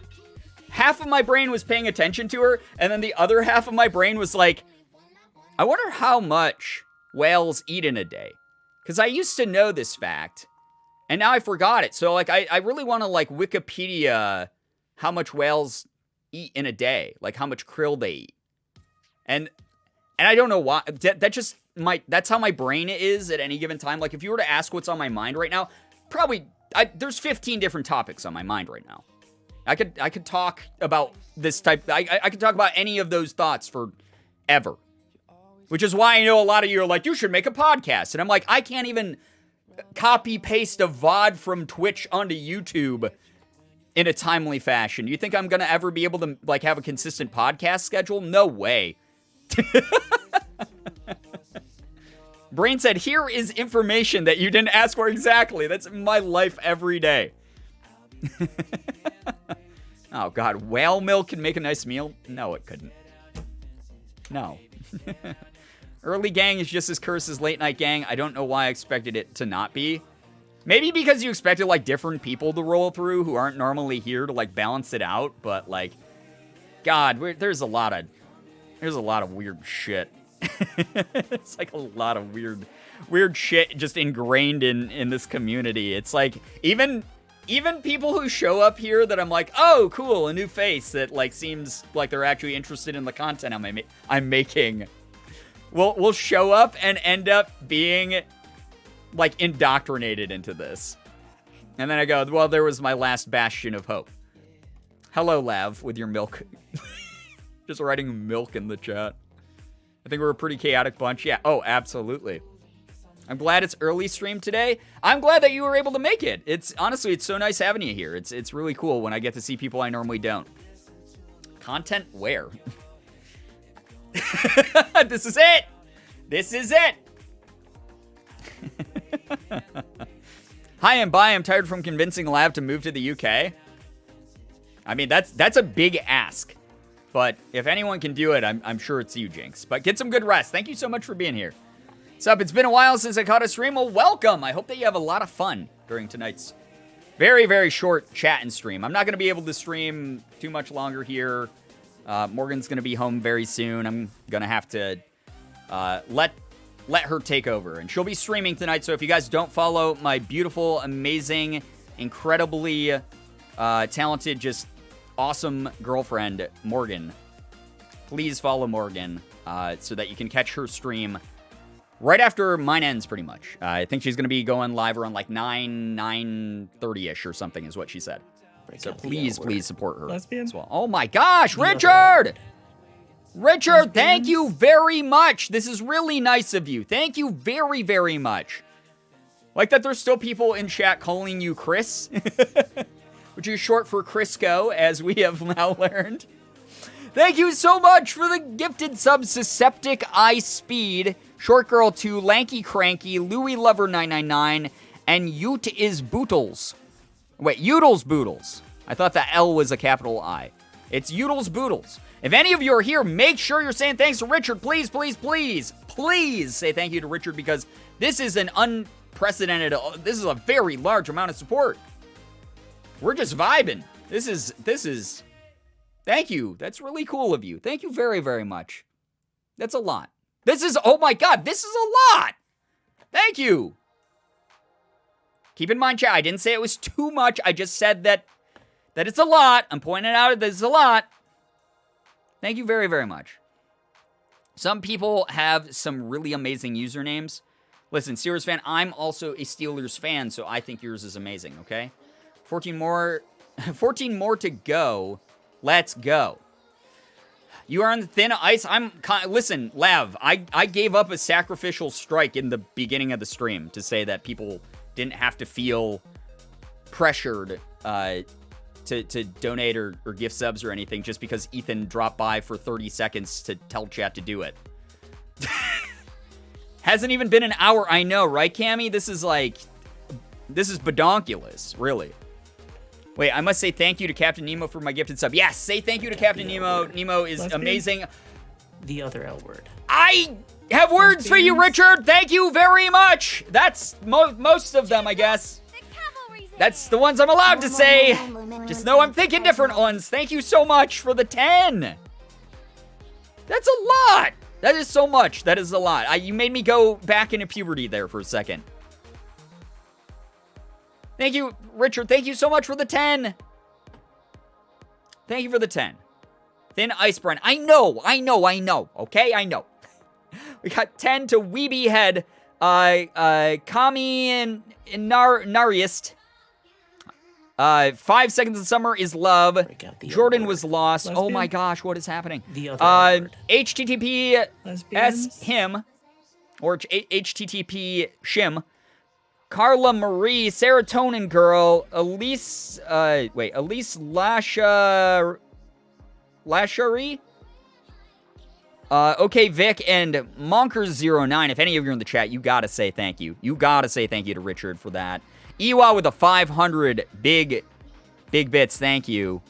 half of my brain was paying attention to her, and then the other half of my brain was like, I wonder how much whales eat in a day. Because I used to know this fact, and now I forgot it. So, like, I really want to, like, Wikipedia how much whales eat in a day. Like, how much krill they eat. And I don't know why. That's how my brain is at any given time. Like, if you were to ask what's on my mind right now, probably, there's 15 different topics on my mind right now. I could talk about this type. I could talk about any of those thoughts forever. Which is why I know a lot of you are like, you should make a podcast. And I'm like, I can't even copy paste a VOD from Twitch onto YouTube in a timely fashion. You think I'm going to ever be able to like have a consistent podcast schedule? No way. Brain said, here is information that you didn't ask for exactly. That's my life every day. Oh, God. Whale milk can make a nice meal? No, it couldn't. No. Early gang is just as cursed as late night gang. I don't know why I expected it to not be. Maybe because you expected, like, different people to roll through who aren't normally here to, like, balance it out. But, like, God, there's a lot of weird shit. It's like a lot of weird shit just ingrained in this community. It's like, even even people who show up here that I'm like, oh, cool, a new face that like seems like they're actually interested in the content I'm making, will show up and end up being like indoctrinated into this. And then I go, well, there was my last bastion of hope. Hello, Lav, with your milk. Just writing milk in the chat. I think we're a pretty chaotic bunch. Yeah, oh, absolutely. I'm glad it's early stream today. I'm glad that you were able to make it. Honestly, it's so nice having you here. It's really cool when I get to see people I normally don't. Content where? This is it. This is it. Hi and bye. I'm tired from convincing Lav to move to the UK. I mean, that's a big ask. But if anyone can do it, I'm sure it's you, Jinx. But get some good rest. Thank you so much for being here. What's up? It's been a while since I caught a stream. Well, welcome. I hope that you have a lot of fun during tonight's very, very short chat and stream. I'm not going to be able to stream too much longer here. Morgan's going to be home very soon. I'm going to have to let her take over. And she'll be streaming tonight. So if you guys don't follow my beautiful, amazing, incredibly talented, just awesome girlfriend, Morgan, please follow Morgan so that you can catch her stream right after mine ends, pretty much. I think she's going to be going live around like 9:30ish or something is what she said. So please support her Lesbian? as well. Oh my gosh, Richard! Richard, thank you very much. This is really nice of you. Thank you very, very much. Like that there's still people in chat calling you Chris, which is short for Crisco, as we have now learned. Thank you so much for the gifted subs to Septic Eye Speed, Short Girl 2, Lanky Cranky, Louie Lover 999, and Ute is Bootles. Wait, Udles Boodles. I thought the L was a capital I. It's Udles Boodles. If any of you are here, make sure you're saying thanks to Richard. Please, please, please, please say thank you to Richard, because this is an unprecedented, this is a very large amount of support. We're just vibing. This is, thank you. That's really cool of you. Thank you very, very much. That's a lot. This is, oh my God, this is a lot. Thank you. Keep in mind, chat, I didn't say it was too much. I just said that it's a lot. I'm pointing out that it's a lot. Thank you very, very much. Some people have some really amazing usernames. Listen, Steelers fan, I'm also a Steelers fan, so I think yours is amazing, okay? 14 more to go. Let's go. You are on the thin ice. Listen, Lav, I gave up a sacrificial strike in the beginning of the stream to say that people didn't have to feel pressured to donate or gift subs or anything just because Ethan dropped by for 30 seconds to tell chat to do it. Hasn't even been an hour, I know, right, Cammy? This is badonkulous, really. Wait, I must say thank you to Captain Nemo for my gifted sub. Yes, say thank you to Captain Nemo. Nemo is amazing. The other L word. I have words for you, Richard. Thank you very much. That's most of them, I guess. That's the ones I'm allowed to say. Just know I'm thinking different ones. Thank you so much for the 10. That's a lot. That is so much. That is a lot. You made me go back into puberty there for a second. Thank you, Richard. Thank you so much for the 10. Thank you for the 10. Thin Ice Brand. I know. Okay, I know. We got 10 to Weeby Head. Kami and Nariest. 5 Seconds of Summer is Love. Jordan was lost. Lesbian? Oh my gosh, what is happening? The other word. HTTP Lesbians? S him. Or HTTP shim. Carla Marie, Serotonin Girl, Elise Lashari? Okay, Vic, and Monkers09. If any of you are in the chat, you gotta say thank you. You gotta say thank you to Richard for that. Ewa with a 500 big bits, thank you.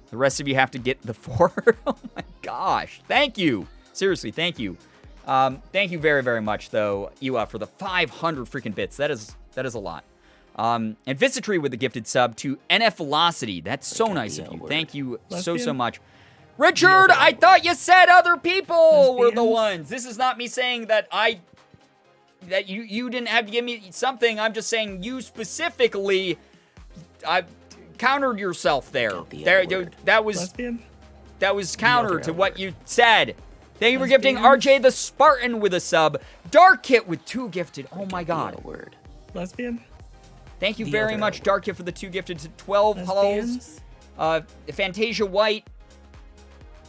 The rest of you have to get the 4. Oh my gosh, thank you. Seriously, thank you. Thank you very, very much, though, Ewa, for the 500 freaking bits. That is a lot. And Visitree with the gifted sub to NF Velocity. That's so nice of you. Thank you so much. Richard, I thought you said other people were the ones. This is not me saying that you didn't have to give me something. I'm just saying you specifically countered yourself there. Got the There, L-word. that was Lesbian? counter other to what L-word. you said. Thank you for gifting Lesbians? RJ the Spartan with a sub. Dark Kit with 2 gifted. Oh my god. Word. Lesbian? Thank you The very other much, L-word. Dark Kit, for the 2 gifted to 12 halls. Lesbians? Fantasia White.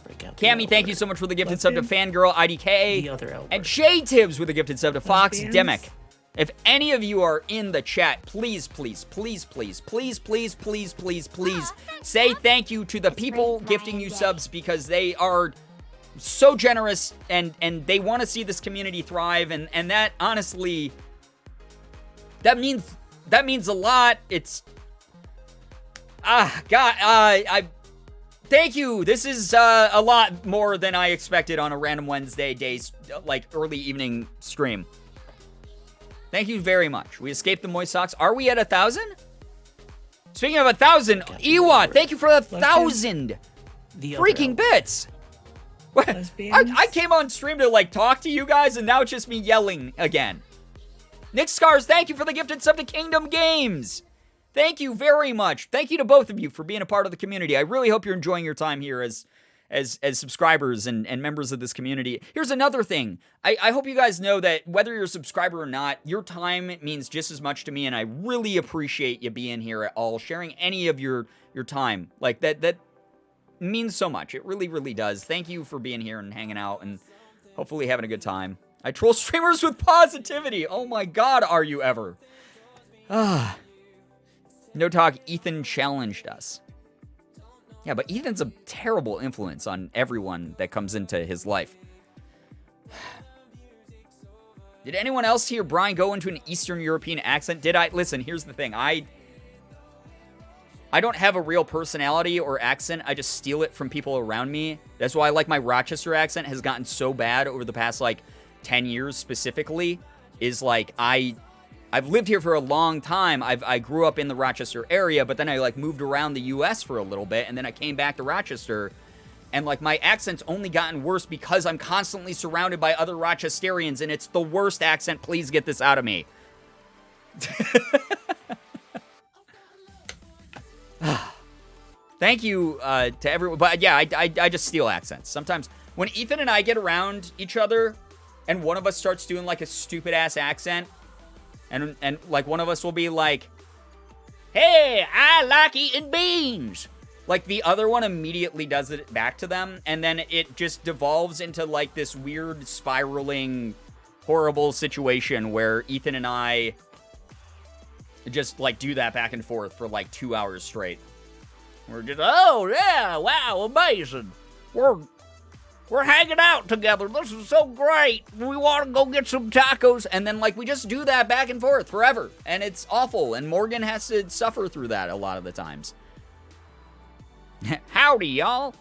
Break out the Cammy, thank you L-word. so much for the gifted sub to Fangirl The IDK. other L-word. And J Tibbs with a gifted sub to Fox Lesbians? Demic. If any of you are in the chat, please, please, please, please, please, please, please, please, please say thank you to the people gifting you subs, because they are so generous and they want to see this community thrive, and that honestly, that means a lot. It's I thank you. This is a lot more than I expected on a random Wednesday days, like early evening stream. Thank you very much. We escaped the moist socks. Are we at 1,000? Speaking of 1,000, Iwa, thank you for the 1,000 The other freaking L-word. bits. What? Lesbians? I came on stream to like talk to you guys, and now it's just me yelling again. Nick Scars, thank you for the gifted sub to Kingdom Games. Thank you very much. Thank you to both of you for being a part of the community. I really hope you're enjoying your time here as subscribers and members of this community. Here's another thing. I hope you guys know that whether you're a subscriber or not, your time means just as much to me, and I really appreciate you being here at all, sharing any of your time. Like, that means so much. It really, really does. Thank you for being here and hanging out and hopefully having a good time. I troll streamers with positivity. Oh my god, are you ever? No talk, Ethan challenged us. Yeah, but Ethan's a terrible influence on everyone that comes into his life. Did anyone else hear Brian go into an Eastern European accent? Did I? Listen, here's the thing. I don't have a real personality or accent. I just steal it from people around me. That's why, like, my Rochester accent has gotten so bad over the past, like, 10 years specifically. Is, like, I've lived here for a long time. I grew up in the Rochester area, but then I, like, moved around the U.S. for a little bit, and then I came back to Rochester, and, like, my accent's only gotten worse because I'm constantly surrounded by other Rochesterians, and it's the worst accent. Please get this out of me. Thank you to everyone. But yeah, I just steal accents. Sometimes when Ethan and I get around each other and one of us starts doing like a stupid ass accent, and like one of us will be like, "Hey, I like eating beans." Like the other one immediately does it back to them, and then it just devolves into like this weird spiraling horrible situation where Ethan and I just like do that back and forth for like 2 hours straight. We're just, oh yeah, wow, amazing. We're hanging out together. This is so great. We want to go get some tacos. And then like we just do that back and forth forever. And it's awful. And Morgan has to suffer through that a lot of the times. Howdy, y'all.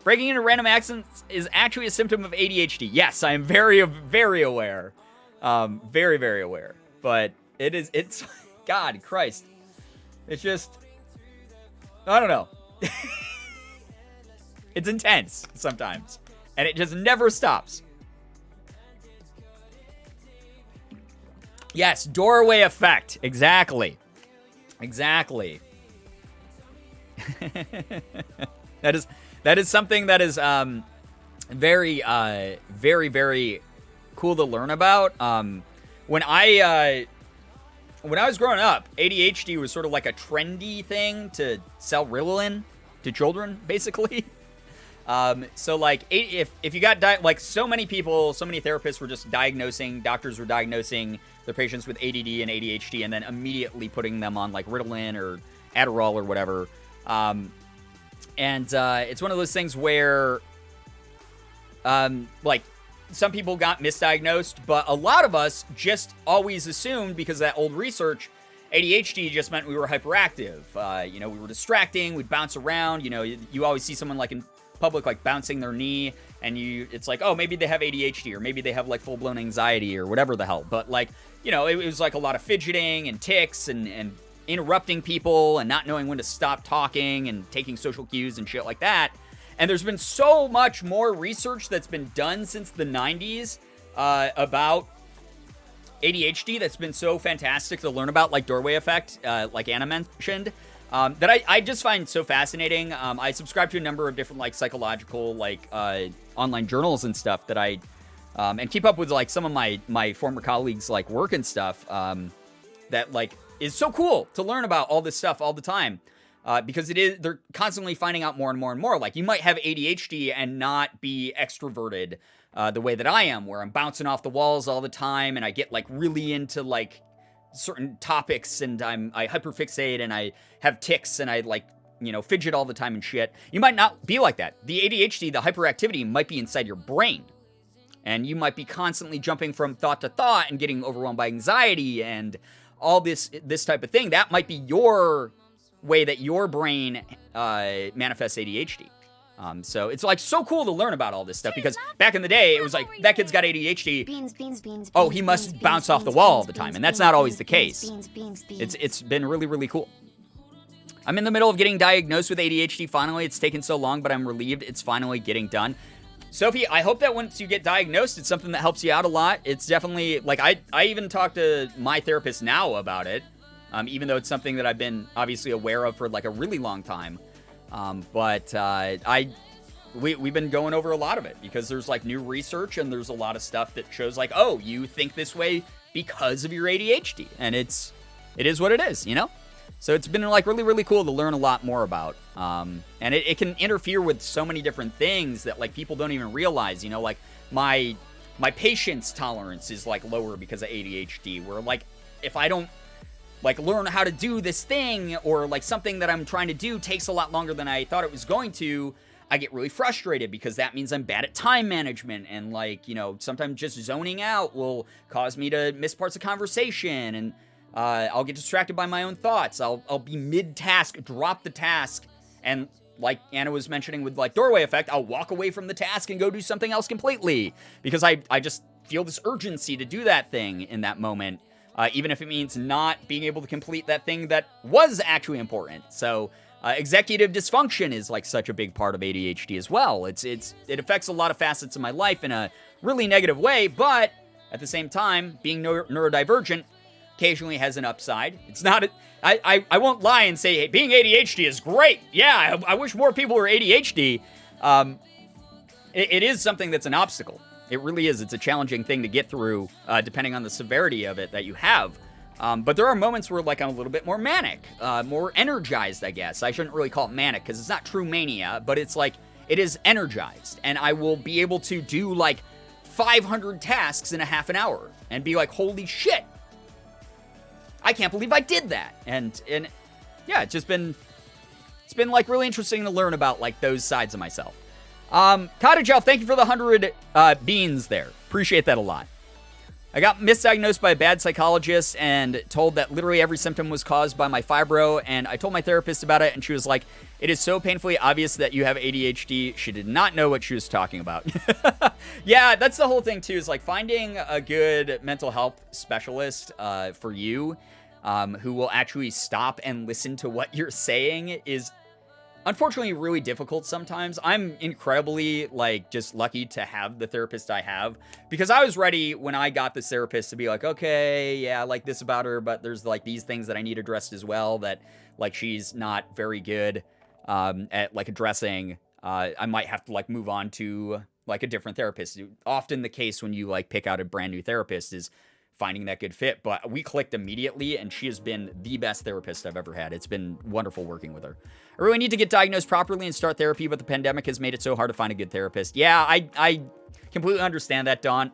Breaking into random accents is actually a symptom of ADHD. Yes, I am very, very aware. Very, very aware. But it's, God Christ. It's just, I don't know. It's intense sometimes. And it just never stops. Yes, doorway effect. Exactly. Exactly. That is something that is very, very, very cool to learn about. When I was growing up, ADHD was sort of like a trendy thing to sell Ritalin to children, basically. So like if you got like so many people, so many therapists were just doctors were diagnosing their patients with ADD and ADHD and then immediately putting them on like Ritalin or Adderall or whatever. It's one of those things where like some people got misdiagnosed, but a lot of us just always assumed, because of that old research, ADHD just meant we were hyperactive. We were distracting, we'd bounce around. You always see someone like in public like bouncing their knee, and it's like, oh, maybe they have ADHD, or maybe they have like full-blown anxiety or whatever the hell. But like, it was like a lot of fidgeting and tics and interrupting people and not knowing when to stop talking and taking social cues and shit like that. And there's been so much more research that's been done since the 90s about ADHD that's been so fantastic to learn about, like doorway effect, like Anna mentioned, that I just find so fascinating. I subscribe to a number of different like psychological like online journals and stuff that I and keep up with like some of my former colleagues like work and stuff that like is so cool to learn about all this stuff all the time. Because they're constantly finding out more and more and more. Like, you might have ADHD and not be extroverted the way that I am, where I'm bouncing off the walls all the time, and I get, like, really into, like, certain topics, and I hyperfixate, and I have tics, and I, like, you know, fidget all the time and shit. You might not be like that. The ADHD, the hyperactivity, might be inside your brain. And you might be constantly jumping from thought to thought and getting overwhelmed by anxiety and all this type of thing. That might be your way that your brain manifests ADHD. So it's like so cool to learn about all this stuff, because back in the day it was like, that kid's got ADHD. Oh, he must bounce off the wall all the time, and that's not always the case. It's been really, really cool. I'm in the middle of getting diagnosed with ADHD finally. It's taken so long, but I'm relieved it's finally getting done. Sophie, I hope that once you get diagnosed, it's something that helps you out a lot. It's definitely, like, I even talk to my therapist now about it. Even though it's something that I've been obviously aware of for like a really long time. We've been going over a lot of it because there's like new research and there's a lot of stuff that shows like, oh, you think this way because of your ADHD. And it is what it is, you know? So it's been like really, really cool to learn a lot more about. And it can interfere with so many different things that like people don't even realize, you know, like my patience tolerance is like lower because of ADHD, where like if I don't like learn how to do this thing, or like something that I'm trying to do takes a lot longer than I thought it was going to, I get really frustrated because that means I'm bad at time management, and like, you know, sometimes just zoning out will cause me to miss parts of conversation, and I'll get distracted by my own thoughts. I'll be mid-task, drop the task, and like Anna was mentioning with like doorway effect, I'll walk away from the task and go do something else completely because I just feel this urgency to do that thing in that moment. Even if it means not being able to complete that thing that was actually important. So executive dysfunction is like such a big part of ADHD as well. It affects a lot of facets of my life in a really negative way, but at the same time, being neurodivergent occasionally has an upside. It's not, I won't lie and say, hey, being ADHD is great. Yeah, I wish more people were ADHD. It is something that's an obstacle. It really is. It's a challenging thing to get through, depending on the severity of it that you have. But there are moments where, like, I'm a little bit more manic, more energized, I guess. I shouldn't really call it manic, because it's not true mania, but it's like, it is energized. And I will be able to do, like, 500 tasks in a half an hour, and be like, holy shit, I can't believe I did that. And yeah, it's been, like, really interesting to learn about, like, those sides of myself. Cottage Elf, thank you for the 100 beans there. Appreciate that a lot. I got misdiagnosed by a bad psychologist and told that literally every symptom was caused by my fibro, and I told my therapist about it, and she was like, it is so painfully obvious that you have ADHD. She did not know what she was talking about. Yeah, that's the whole thing, too, is like finding a good mental health specialist for you who will actually stop and listen to what you're saying is unfortunately really difficult sometimes. I'm incredibly, like, just lucky to have the therapist I have, because I was ready when I got this therapist to be like, okay, yeah, I like this about her, but there's, like, these things that I need addressed as well that, like, she's not very good at, like, addressing. I might have to, like, move on to, like, a different therapist. Often the case when you, like, pick out a brand new therapist is finding that good fit, but we clicked immediately, and she has been the best therapist I've ever had. It's been wonderful working with her. I really need to get diagnosed properly and start therapy, but the pandemic has made it so hard to find a good therapist. Yeah, I completely understand that, Dawn.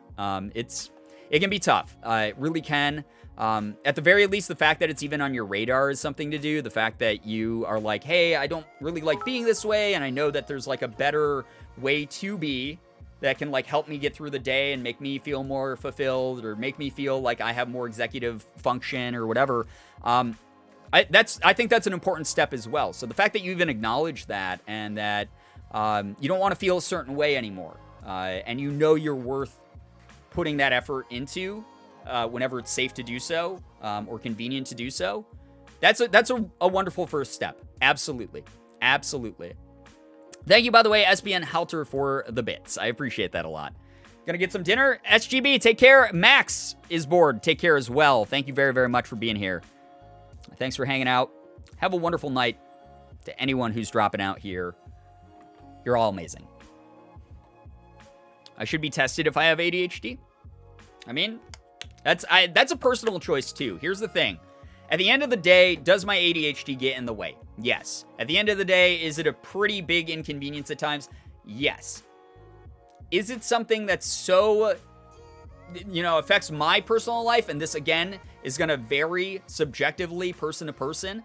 It can be tough. It really can. At the very least, the fact that it's even on your radar is something to do. The fact that you are like, hey, I don't really like being this way, and I know that there's like a better way to be that can like help me get through the day and make me feel more fulfilled, or make me feel like I have more executive function or whatever. I think that's an important step as well. So the fact that you even acknowledge that, and that you don't want to feel a certain way anymore, and you know you're worth putting that effort into whenever it's safe to do so, or convenient to do so, that's a wonderful first step. Absolutely. Absolutely. Thank you, by the way, SBN Halter, for the bits. I appreciate that a lot. Gonna get some dinner. SGB, take care. Max is bored. Take care as well. Thank you very, very much for being here. Thanks for hanging out. Have a wonderful night. To anyone who's dropping out here, you're all amazing. I should be tested if I have ADHD. I mean, that's a personal choice too. Here's the thing. At the end of the day, does my ADHD get in the way? Yes. At the end of the day, is it a pretty big inconvenience at times? Yes. Is it something that's so, affects my personal life? And this, again, is going to vary subjectively person to person.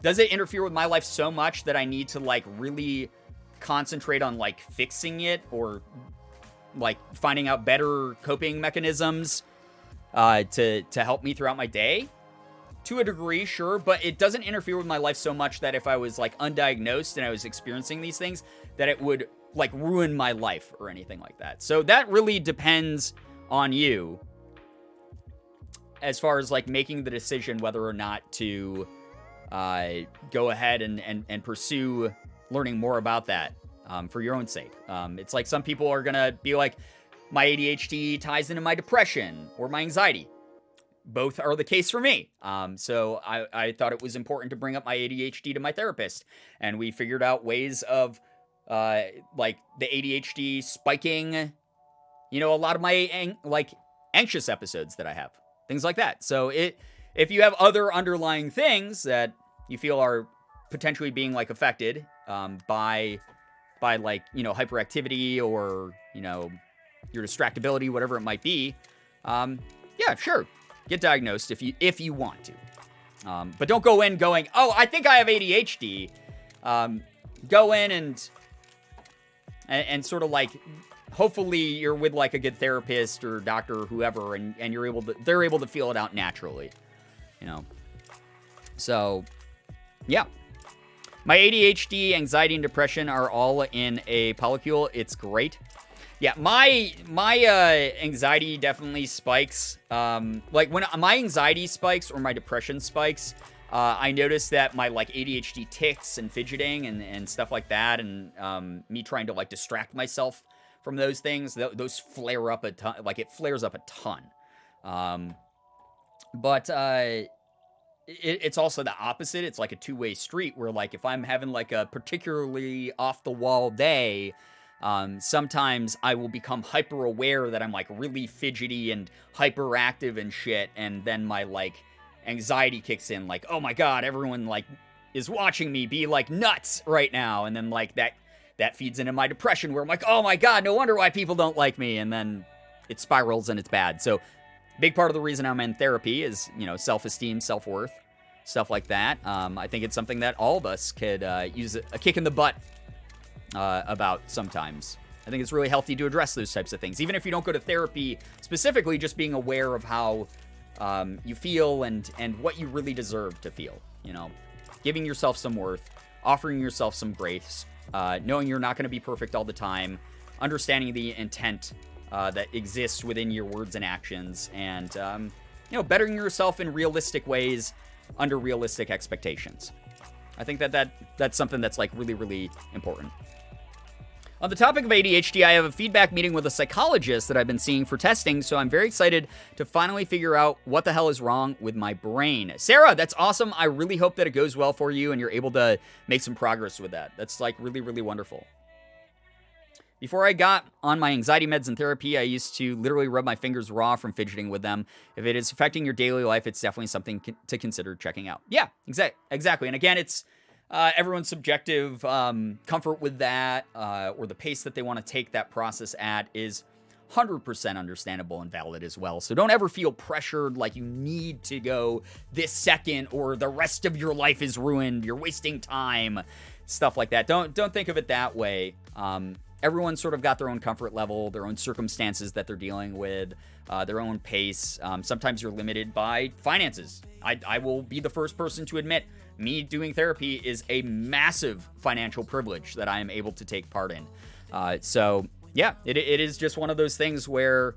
Does it interfere with my life so much that I need to, really concentrate on, fixing it or, finding out better coping mechanisms to help me throughout my day? To a degree, sure, but it doesn't interfere with my life so much that if I was, undiagnosed and I was experiencing these things, that it would, ruin my life or anything like that. So that really depends on you as far as, making the decision whether or not to go ahead and pursue learning more about that for your own sake. It's like some people are going to be like, my ADHD ties into my depression or my anxiety. Both are the case for me. So I thought it was important to bring up my ADHD to my therapist. And we figured out ways of, the ADHD spiking, a lot of my, anxious episodes that I have. Things like that. So if you have other underlying things that you feel are potentially being, affected by hyperactivity or, your distractibility, whatever it might be, yeah, sure. Get diagnosed if you want to. But don't go in going, oh, I think I have ADHD. Go in and sort of hopefully you're with a good therapist or doctor or whoever, and they're able to feel it out naturally. So, yeah. My ADHD, anxiety, and depression are all in a polycule. It's great. Yeah, my anxiety definitely spikes. When my anxiety spikes or my depression spikes, I notice that my ADHD tics and fidgeting and stuff like that, and me trying to distract myself from those things, those flare up a ton. It flares up a ton. But it's also the opposite. It's a two-way street where if I'm having a particularly off the wall day, sometimes I will become hyper aware that I'm really fidgety and hyperactive and shit, and then my anxiety kicks in, oh my god, everyone is watching me be nuts right now, and then that feeds into my depression where I'm oh my god, no wonder why people don't like me, and then it spirals and it's bad. So big part of the reason I'm in therapy is self-esteem, self-worth, stuff like that. I think it's something that all of us could use a kick in the butt about sometimes. I think it's really healthy to address those types of things. Even if you don't go to therapy specifically, just being aware of how you feel and what you really deserve to feel. Giving yourself some worth, offering yourself some grace, knowing you're not going to be perfect all the time, understanding the intent that exists within your words and actions, and bettering yourself in realistic ways under realistic expectations. I think that's something that's really, really important. On the topic of ADHD, I have a feedback meeting with a psychologist that I've been seeing for testing, so I'm very excited to finally figure out what the hell is wrong with my brain. Sarah, that's awesome. I really hope that it goes well for you and you're able to make some progress with that. That's really, really wonderful. Before I got on my anxiety meds and therapy, I used to literally rub my fingers raw from fidgeting with them. If it is affecting your daily life, it's definitely something to consider checking out. Yeah, exactly. And again, it's everyone's subjective comfort with that, or the pace that they want to take that process at is 100% understandable and valid as well. So don't ever feel pressured like you need to go this second or the rest of your life is ruined, you're wasting time, stuff like that. Don't think of it that way. Everyone's sort of got their own comfort level, their own circumstances that they're dealing with, their own pace. Sometimes you're limited by finances. I will be the first person to admit, me doing therapy is a massive financial privilege that I am able to take part in. So yeah, it is just one of those things where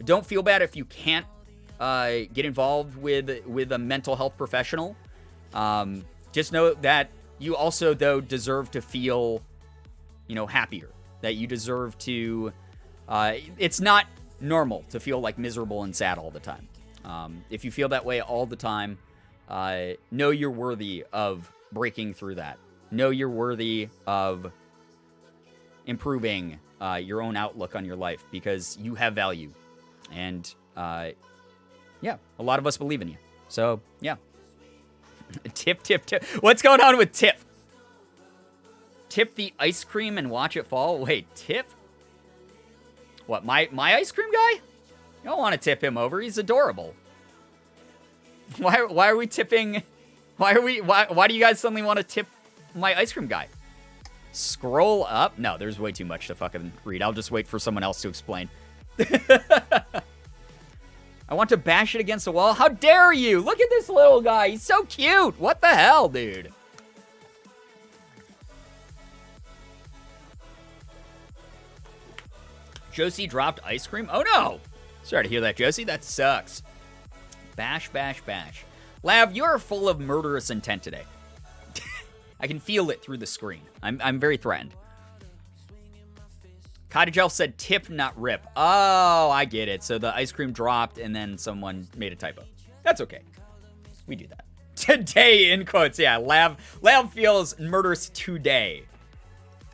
don't feel bad if you can't get involved with a mental health professional. Just know that you also, though, deserve to feel, happier. That you deserve to It's not normal to feel like miserable and sad all the time. If you feel that way all the time, know you're worthy of breaking through that. Know you're worthy of improving your own outlook on your life because you have value. And, yeah, a lot of us believe in you. So, yeah. Tip. What's going on with Tip? Tip the ice cream and watch it fall? Wait, Tip? What, my ice cream guy? You don't want to tip him over. He's adorable. Why are we tipping? Why do you guys suddenly want to tip my ice cream guy? Scroll up? No, there's way too much to fucking read. I'll just wait for someone else to explain. I want to bash it against the wall. How dare you? Look at this little guy. He's so cute. What the hell, dude? Josie dropped ice cream? Oh, no. Sorry to hear that, Josie. That sucks. Bash. Lav, you're full of murderous intent today. I can feel it through the screen. I'm very threatened. Cottage Elf said tip, not rip. Oh, I get it. So the ice cream dropped and then someone made a typo. That's okay. We do that. Today, in quotes. Yeah, Lav feels murderous today.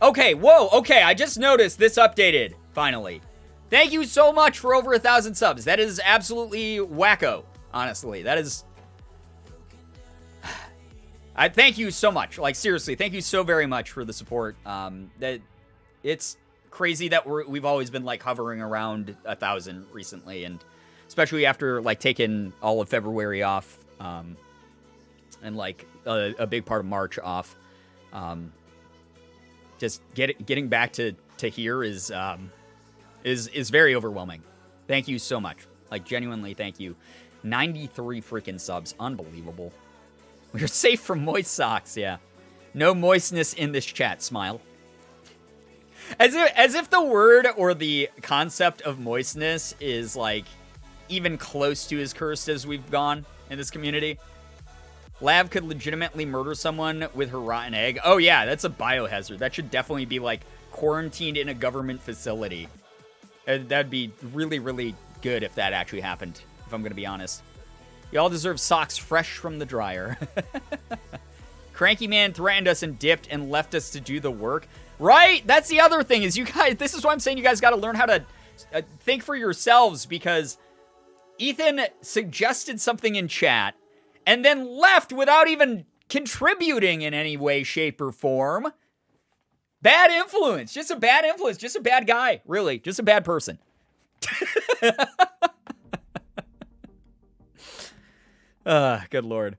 Okay, whoa. Okay, I just noticed this updated, finally. Thank you so much for over 1,000 subs. That is absolutely wacko, honestly. That is... I thank you so much. Like, seriously, thank you so very much for the support. That it's crazy that we've always been, like, hovering around 1,000 recently, and especially after, like, taking all of February off, and, like, a big part of March off. Just getting back to here is very overwhelming. Thank you so much. Like, genuinely, thank you. 93 freaking subs. Unbelievable. We're safe from moist socks, yeah. No moistness in this chat, smile. As if the word or the concept of moistness is, like, even close to as cursed as we've gone in this community. Lav could legitimately murder someone with her rotten egg. Oh, yeah, that's a biohazard. That should definitely be, like, quarantined in a government facility. That'd be really, really good if that actually happened, if I'm going to be honest. Y'all deserve socks fresh from the dryer. Cranky Man threatened us and dipped and left us to do the work. Right? That's the other thing is you guys, this is why I'm saying you guys got to learn how to think for yourselves, because Ethan suggested something in chat and then left without even contributing in any way, shape, or form. Bad influence. Just a bad influence. Just a bad guy. Really. Just a bad person. Good lord.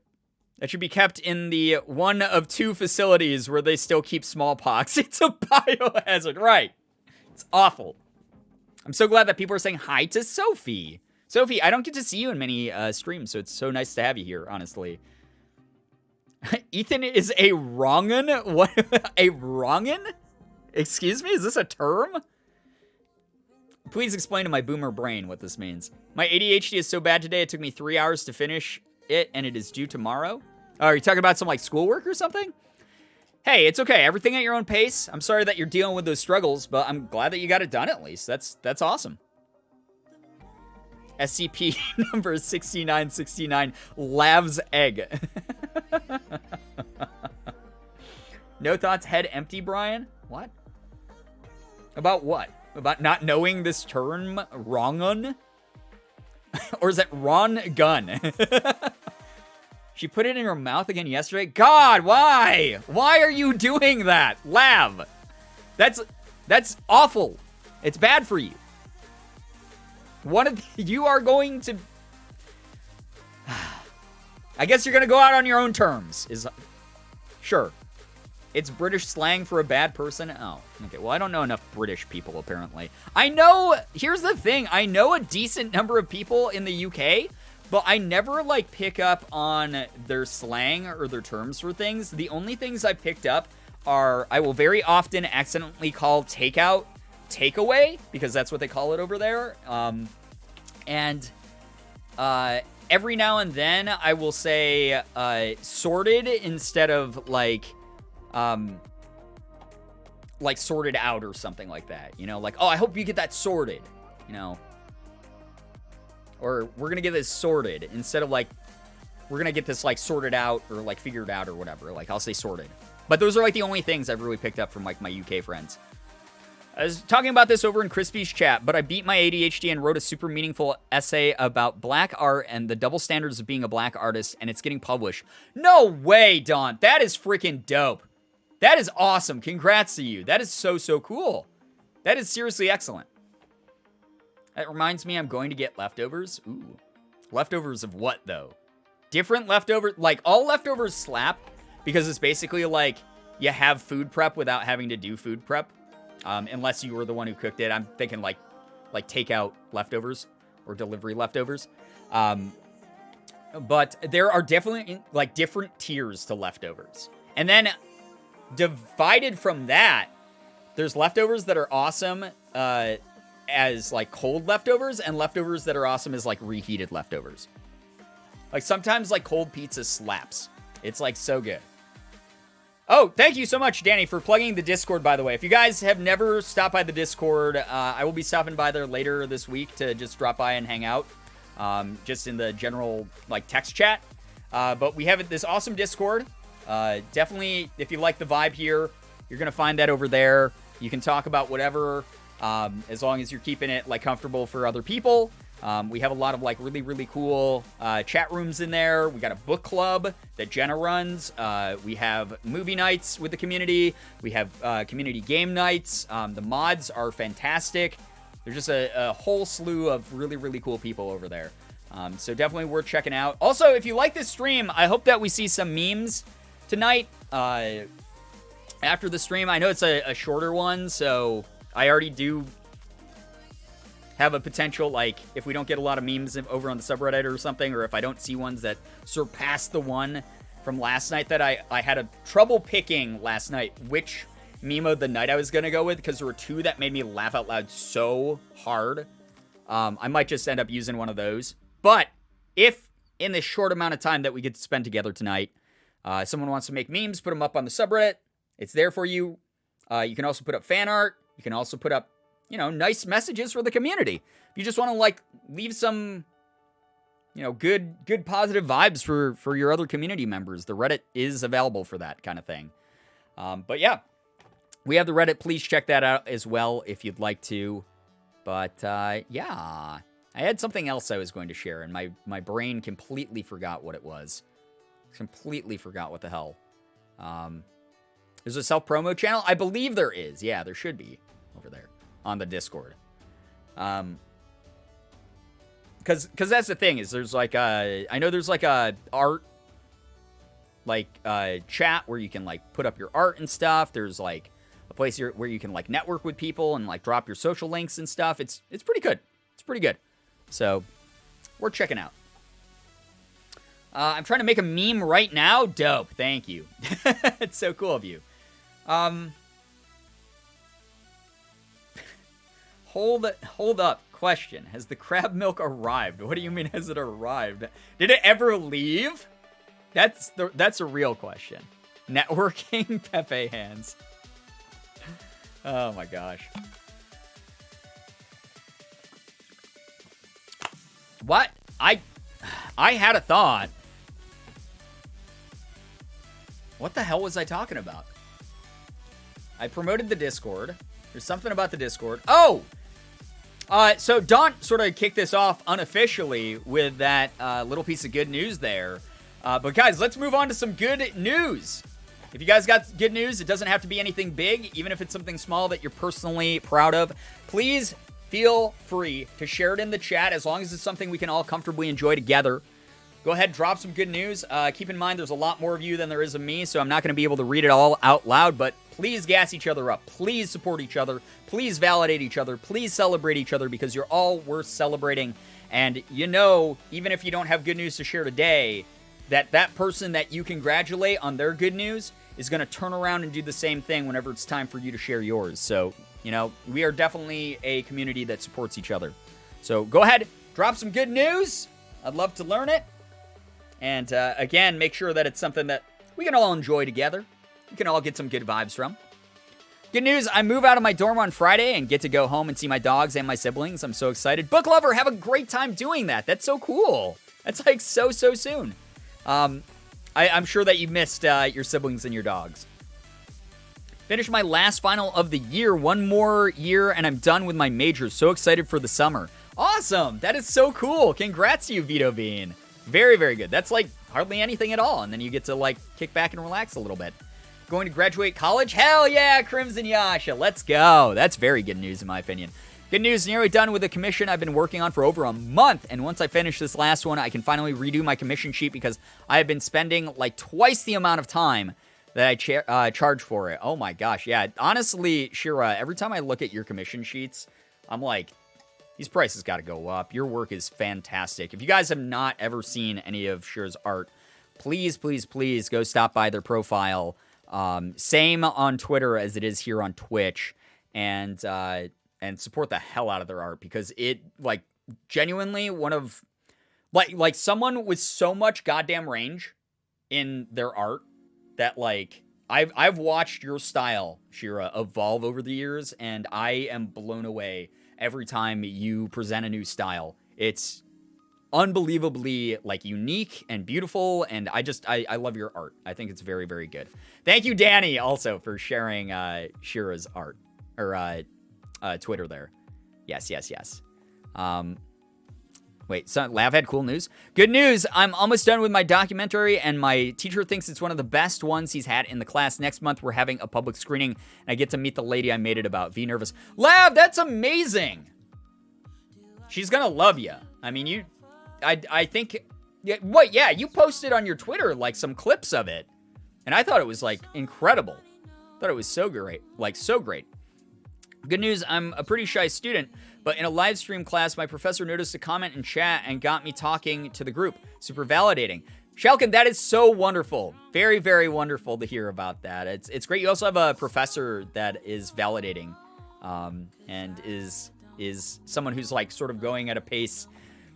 That should be kept in the one of two facilities where they still keep smallpox. It's a biohazard. Right. It's awful. I'm so glad that people are saying hi to Sophie. Sophie, I don't get to see you in many streams, so it's so nice to have you here, honestly. Ethan is a wrong'un? What? A wrong'un? Excuse me? Is this a term? Please explain to my boomer brain what this means. My ADHD is so bad today, it took me 3 hours to finish it, and it is due tomorrow. Oh, are you talking about some, like, schoolwork or something? Hey, it's okay. Everything at your own pace. I'm sorry that you're dealing with those struggles, but I'm glad that you got it done at least. That's awesome. SCP number 6969, Lav's egg. No thoughts, head empty, Brian? What? About what? About not knowing this term, wrong'un? Or is it Ron Gun? She put it in her mouth again yesterday? God, why? Why are you doing that? Lav. That's awful. It's bad for you. You are going to... I guess you're going to go out on your own terms. Sure. It's British slang for a bad person? Oh, okay. Well, I don't know enough British people, apparently. Here's the thing. I know a decent number of people in the UK, but I never, like, pick up on their slang or their terms for things. The only things I picked up are, I will very often accidentally call takeout takeaway, because that's what they call it over there. Every now and then I will say sorted instead of, like like sorted out or something like that. You know, like, oh, I hope you get that sorted, you know. Or we're going to get this sorted instead of like, we're going to get this like sorted out or like figured out or whatever. Like, I'll say sorted. But those are like the only things I've really picked up from like my UK friends. I was talking about this over in Crispy's chat, but I beat my ADHD and wrote a super meaningful essay about black art and the double standards of being a black artist, and it's getting published. No way, Dawn. That is freaking dope. That is awesome. Congrats to you. That is so, so cool. That is seriously excellent. That reminds me I'm going to get leftovers. Ooh. Leftovers of what, though? Different leftovers? Like, all leftovers slap because it's basically like you have food prep without having to do food prep. Unless you were the one who cooked it. I'm thinking like takeout leftovers or delivery leftovers. But there are definitely like different tiers to leftovers. And then divided from that, there's leftovers that are awesome as like cold leftovers and leftovers that are awesome as like reheated leftovers. Like sometimes like cold pizza slaps. It's like so good. Oh, thank you so much, Danny, for plugging the Discord, by the way. If you guys have never stopped by the Discord, I will be stopping by there later this week to just drop by and hang out, just in the general, like, text chat. But we have this awesome Discord. Definitely, if you like the vibe here, you're going to find that over there. You can talk about whatever, as long as you're keeping it, like, comfortable for other people. We have a lot of like really, really cool chat rooms in there. We got a book club that Jenna runs. We have movie nights with the community. We have community game nights. The mods are fantastic. There's just a whole slew of really, really cool people over there. So definitely worth checking out. Also, if you like this stream, I hope that we see some memes tonight after the stream. I know it's a shorter one, so I already do have a potential, like, if we don't get a lot of memes over on the subreddit or something, or if I don't see ones that surpass the one from last night that I had a trouble picking last night which meme of the night I was going to go with, because there were two that made me laugh out loud so hard. I might just end up using one of those. But if in this short amount of time that we get to spend together tonight, someone wants to make memes, put them up on the subreddit. It's there for you. You can also put up fan art. You can also put up, you know, nice messages for the community. If you just want to, like, leave some, you know, good positive vibes for your other community members, the Reddit is available for that kind of thing. But yeah, we have the Reddit. Please check that out as well if you'd like to. But yeah, I had something else I was going to share, and my brain completely forgot what it was. Completely forgot what the hell. There's a self-promo channel? I believe there is. Yeah, there should be over there on the Discord. Because that's the thing, is there's like I know there's like a art like chat where you can like put up your art and stuff. There's like a place here where you can like network with people and like drop your social links and stuff. It's pretty good. It's pretty good. So we're checking out. I'm trying to make a meme right now. Dope. Thank you. It's so cool of you. Hold up. Question. Has the crab milk arrived? What do you mean, has it arrived? Did it ever leave? That's a real question. Networking Pepe hands. Oh my gosh. What? I had a thought. What the hell was I talking about? I promoted the Discord. There's something about the Discord. Oh! So Don sort of kicked this off unofficially with that little piece of good news there. But guys, let's move on to some good news. If you guys got good news, it doesn't have to be anything big, even if it's something small that you're personally proud of. Please feel free to share it in the chat, as long as it's something we can all comfortably enjoy together. Go ahead, drop some good news. Keep in mind, there's a lot more of you than there is of me, so I'm not going to be able to read it all out loud, but please gas each other up. Please support each other. Please validate each other. Please celebrate each other, because you're all worth celebrating. And you know, even if you don't have good news to share today, that person that you congratulate on their good news is going to turn around and do the same thing whenever it's time for you to share yours. So, you know, we are definitely a community that supports each other. So go ahead, drop some good news. I'd love to learn it. And again, make sure that it's something that we can all enjoy together. We can all get some good vibes from. Good news, I move out of my dorm on Friday and get to go home and see my dogs and my siblings. I'm so excited. Book lover, have a great time doing that. That's so cool. That's like so soon. I'm sure that you missed your siblings and your dogs. Finished my last final of the year. One more year and I'm done with my majors. So excited for the summer. Awesome. That is so cool. Congrats to you, Vito Bean. Very, very good. That's like hardly anything at all. And then you get to like kick back and relax a little bit. Going to graduate college? Hell yeah, Crimson Yasha. Let's go. That's very good news in my opinion. Good news, nearly done with a commission I've been working on for over a month. And once I finish this last one, I can finally redo my commission sheet because I have been spending like twice the amount of time that I charge for it. Oh my gosh, yeah. Honestly, Shira, every time I look at your commission sheets, I'm like, these prices got to go up. Your work is fantastic. If you guys have not ever seen any of Shira's art, please go stop by their profile. Same on Twitter as it is here on Twitch, and support the hell out of their art because it like genuinely one of like someone with so much goddamn range in their art that like I've watched your style, Shira, evolve over the years, and I am blown away every time you present a new style. It's unbelievably like unique and beautiful, and I love your art. I think it's very, very good. Thank you, Danny, also for sharing Shira's art or Twitter there. Yes. Wait, so Lav had cool news. Good news, I'm almost done with my documentary, and my teacher thinks it's one of the best ones he's had in the class. Next month, we're having a public screening, and I get to meet the lady I made it about. V nervous. Lav, that's amazing. She's gonna love you. I mean, I think, yeah, you posted on your Twitter, like, some clips of it, and I thought it was, like, incredible. I thought it was so great. Like, so great. Good news, I'm a pretty shy student, but in a live stream class, my professor noticed a comment in chat and got me talking to the group. Super validating. Shelkin, that is so wonderful. Very, very wonderful to hear about that. It's great. You also have a professor that is validating, and is someone who's like sort of going at a pace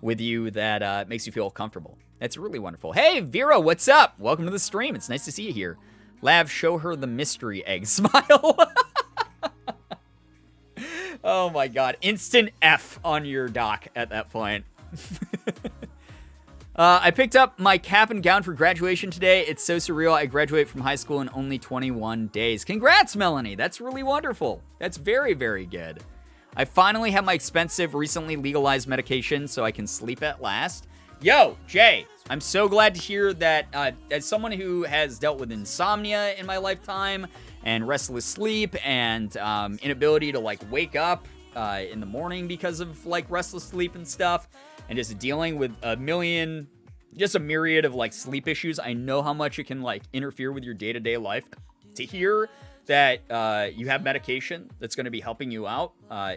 with you that makes you feel comfortable. That's really wonderful. Hey, Vera, what's up? Welcome to the stream. It's nice to see you here. Lav, show her the mystery egg smile. Oh my god. Instant F on your doc at that point. I picked up my cap and gown for graduation today. It's so surreal. I graduate from high school in only 21 days. Congrats, Melanie. That's really wonderful. That's very, very good. I finally have my expensive, recently legalized medication so I can sleep at last. Yo, Jay, I'm so glad to hear that as someone who has dealt with insomnia in my lifetime and restless sleep and inability to like wake up in the morning because of like restless sleep and stuff, and just dealing with a myriad of like sleep issues, I know how much it can like interfere with your day-to-day life. To hear that you have medication that's going to be helping you out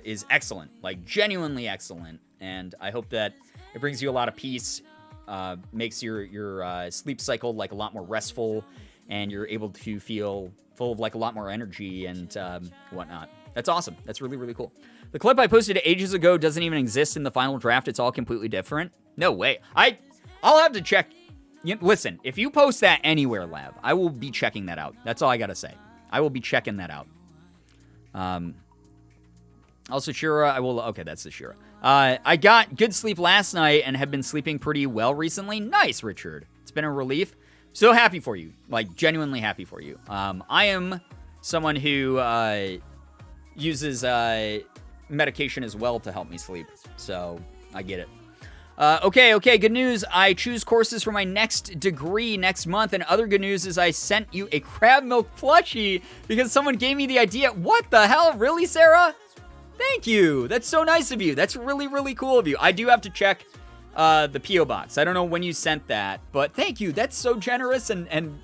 is excellent, like genuinely excellent, and I hope that it brings you a lot of peace, makes your sleep cycle like a lot more restful, and you're able to feel full of like a lot more energy and whatnot. That's awesome. That's really, really cool. The clip I posted ages ago doesn't even exist in the final draft. It's all completely different. No way. I'll have to check. Listen, if you post that anywhere, Lav, I will be checking that out. That's all I gotta say. I will be checking that out. Also, Shira, okay, that's the Shira. I got good sleep last night and have been sleeping pretty well recently. Nice, Richard. It's been a relief. So happy for you. Like, genuinely happy for you. I am someone who uses medication as well to help me sleep. So, I get it. Okay, good news. I choose courses for my next degree next month, and other good news is I sent you a crab milk plushie because someone gave me the idea. What the hell? Really, Sarah? Thank you. That's so nice of you. That's really, really cool of you. I do have to check the P.O. box. I don't know when you sent that, but thank you. That's so generous and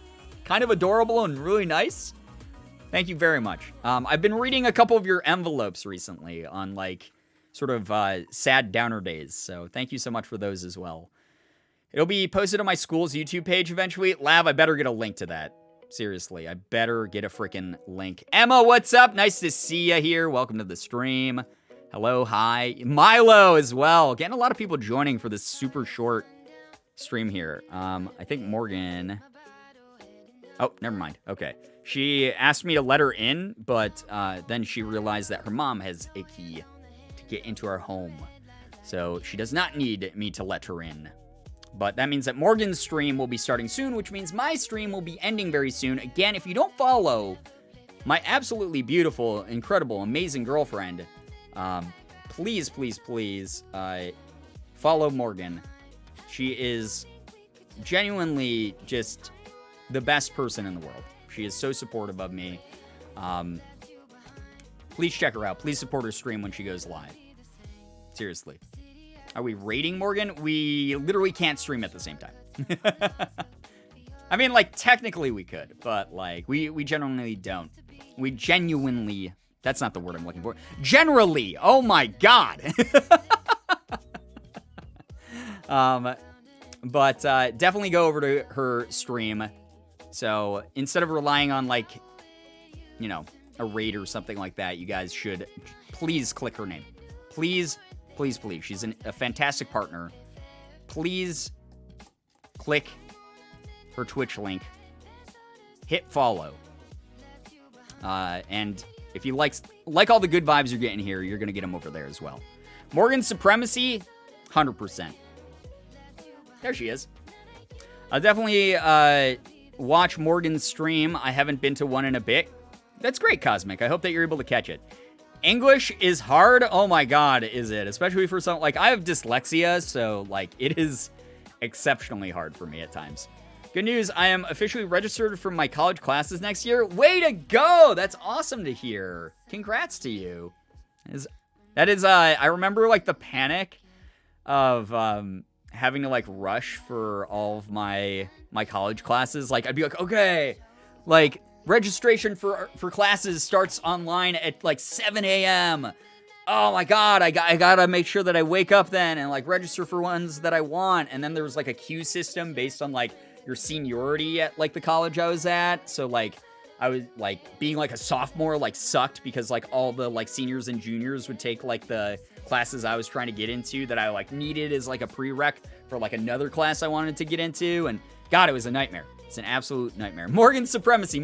kind of adorable and really nice. Thank you very much. I've been reading a couple of your envelopes recently on, like, sort of sad downer days, so thank you so much for those as well. It'll be posted on my school's YouTube page eventually. Lav, I better get a link to that. Seriously, I better get a freaking link. Emma, what's up? Nice to see you here. Welcome to the stream. Hello, hi. Milo as well. Getting a lot of people joining for this super short stream here. I think Morgan Oh, never mind. Okay. She asked me to let her in, but then she realized that her mom has a key to get into our home. So she does not need me to let her in. But that means that Morgan's stream will be starting soon, which means my stream will be ending very soon. Again, if you don't follow my absolutely beautiful, incredible, amazing girlfriend, please, please, please follow Morgan. She is genuinely just the best person in the world. She is so supportive of me. Please check her out. Please support her stream when she goes live. Seriously. Are we rating Morgan? We literally can't stream at the same time. I mean, like, technically we could, but, like, we generally don't. We genuinely... That's not the word I'm looking for. Generally! Oh my god! But definitely go over to her stream. So, instead of relying on, like, you know, a raid or something like that, you guys should please click her name. Please, please, please. She's a fantastic partner. Please click her Twitch link. Hit follow. And if you like all the good vibes you're getting here, you're going to get them over there as well. Morgan Supremacy, 100%. There she is. I'll definitely watch Morgan's stream. I haven't been to one in a bit. That's great, Cosmic. I hope that you're able to catch it. English is hard. Oh my god, is it? Especially for some, like, I have dyslexia, so, like, it is exceptionally hard for me at times. Good news, I am officially registered for my college classes next year. Way to go! That's awesome to hear. Congrats to you. That is, I remember, like, the panic of, having to, like, rush for all of my college classes. Like, I'd be like, okay, like, registration for classes starts online at, like, 7 a.m. Oh, my God, I gotta make sure that I wake up then and, like, register for ones that I want. And then there was, like, a queue system based on, like, your seniority at, like, the college I was at. So, like, I was, like, being, like, a sophomore, like, sucked because, like, all the, like, seniors and juniors would take, like, the classes I was trying to get into that I, like, needed as, like, a prereq for, like, another class I wanted to get into. And, God, it was a nightmare. It's an absolute nightmare. Morgan Supremacy,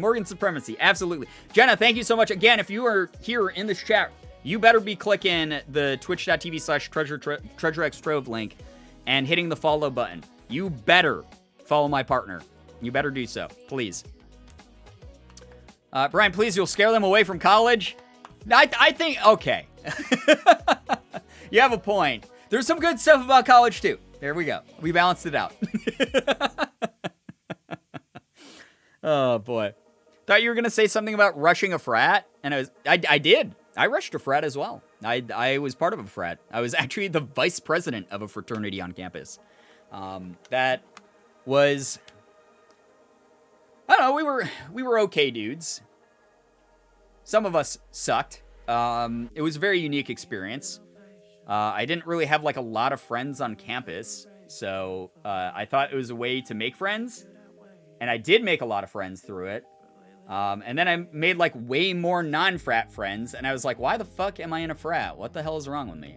absolutely. Jenna, thank you so much. Again, if you are here in this chat, you better be clicking the twitch.tv/TreasureXTrove link and hitting the follow button. You better follow my partner. You better do so, please. Brian, please, you'll scare them away from college? I think, okay. You have a point. There's some good stuff about college, too. There we go. We balanced it out. Oh, boy. Thought you were going to say something about rushing a frat, and I did. I rushed a frat as well. I was part of a frat. I was actually the vice president of a fraternity on campus. That was... I don't know, we were okay dudes. Some of us sucked. It was a very unique experience. I didn't really have, like, a lot of friends on campus, so I thought it was a way to make friends, and I did make a lot of friends through it. And then I made, like, way more non-frat friends, and I was like, why the fuck am I in a frat? What the hell is wrong with me?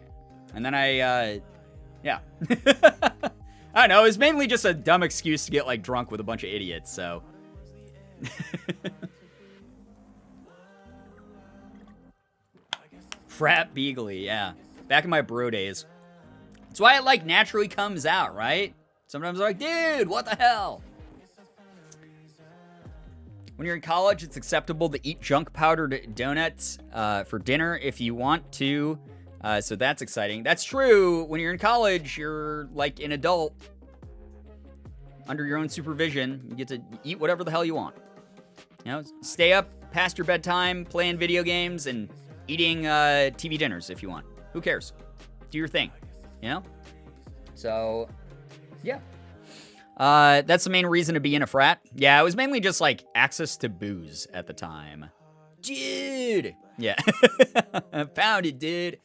And then yeah. I don't know, it was mainly just a dumb excuse to get, like, drunk with a bunch of idiots, so... Frat Beagly, yeah. Back in my bro days. That's why it, like, naturally comes out, right? Sometimes I'm like, dude, what the hell? When you're in college, it's acceptable to eat junk powdered donuts for dinner if you want to. So that's exciting. That's true. When you're in college, you're, like, an adult. Under your own supervision. You get to eat whatever the hell you want. You know, stay up past your bedtime, playing video games, and eating TV dinners if you want. Who cares? Do your thing, you know? So, yeah. That's the main reason to be in a frat. Yeah, it was mainly just, like, access to booze at the time. Dude! Yeah. Found it, dude.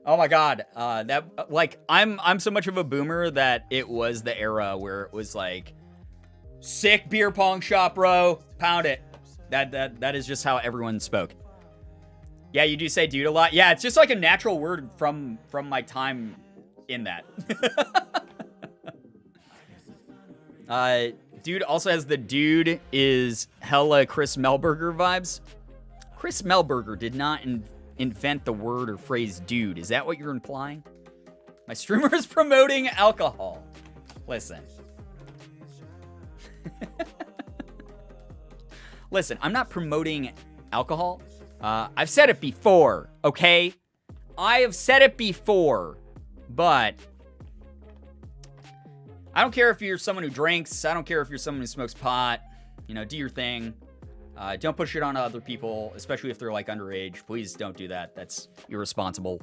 Oh my god. That, like, I'm so much of a boomer that it was the era where it was like, sick beer pong shop, bro. Pound it. That is just how everyone spoke. Yeah, you do say dude a lot. Yeah, it's just like a natural word from my time in that. Dude also has the dude is hella Chris Melberger vibes. Chris Melberger did not invent the word or phrase dude. Is that what you're implying? My streamer is promoting alcohol. Listen. Listen, I'm not promoting alcohol. I've said it before, okay? I have said it before, but I don't care if you're someone who drinks. I don't care if you're someone who smokes pot. You know, do your thing. Don't push it on other people, especially if they're like underage. Please don't do that. That's irresponsible.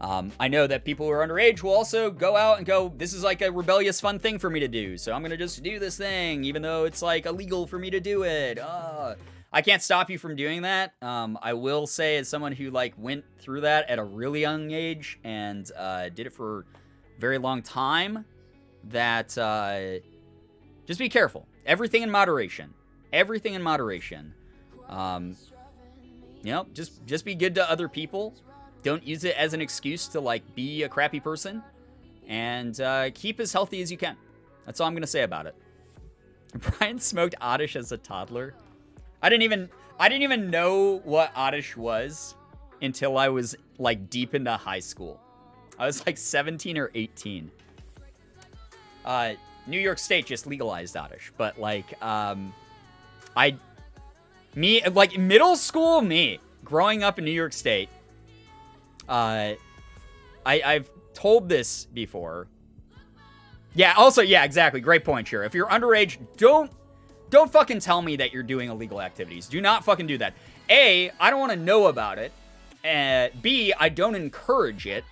I know that people who are underage will also go out and go, this is like a rebellious fun thing for me to do. So I'm going to just do this thing, even though it's like illegal for me to do it. I can't stop you from doing that. I will say, as someone who like went through that at a really young age and did it for a very long time, that just be careful. Everything in moderation. Everything in moderation. You know, just be good to other people. Don't use it as an excuse to like be a crappy person, and keep as healthy as you can. That's all I'm gonna say about it. Brian smoked Oddish as a toddler. I didn't even know what Oddish was until I was like deep into high school. I was like 17 or 18. New York State just legalized Oddish, but like middle school me growing up in New York State. I've told this before. Yeah, also, yeah, exactly. Great point, Shira. If you're underage, don't fucking tell me that you're doing illegal activities. Do not fucking do that. A, I don't want to know about it. B, I don't encourage it.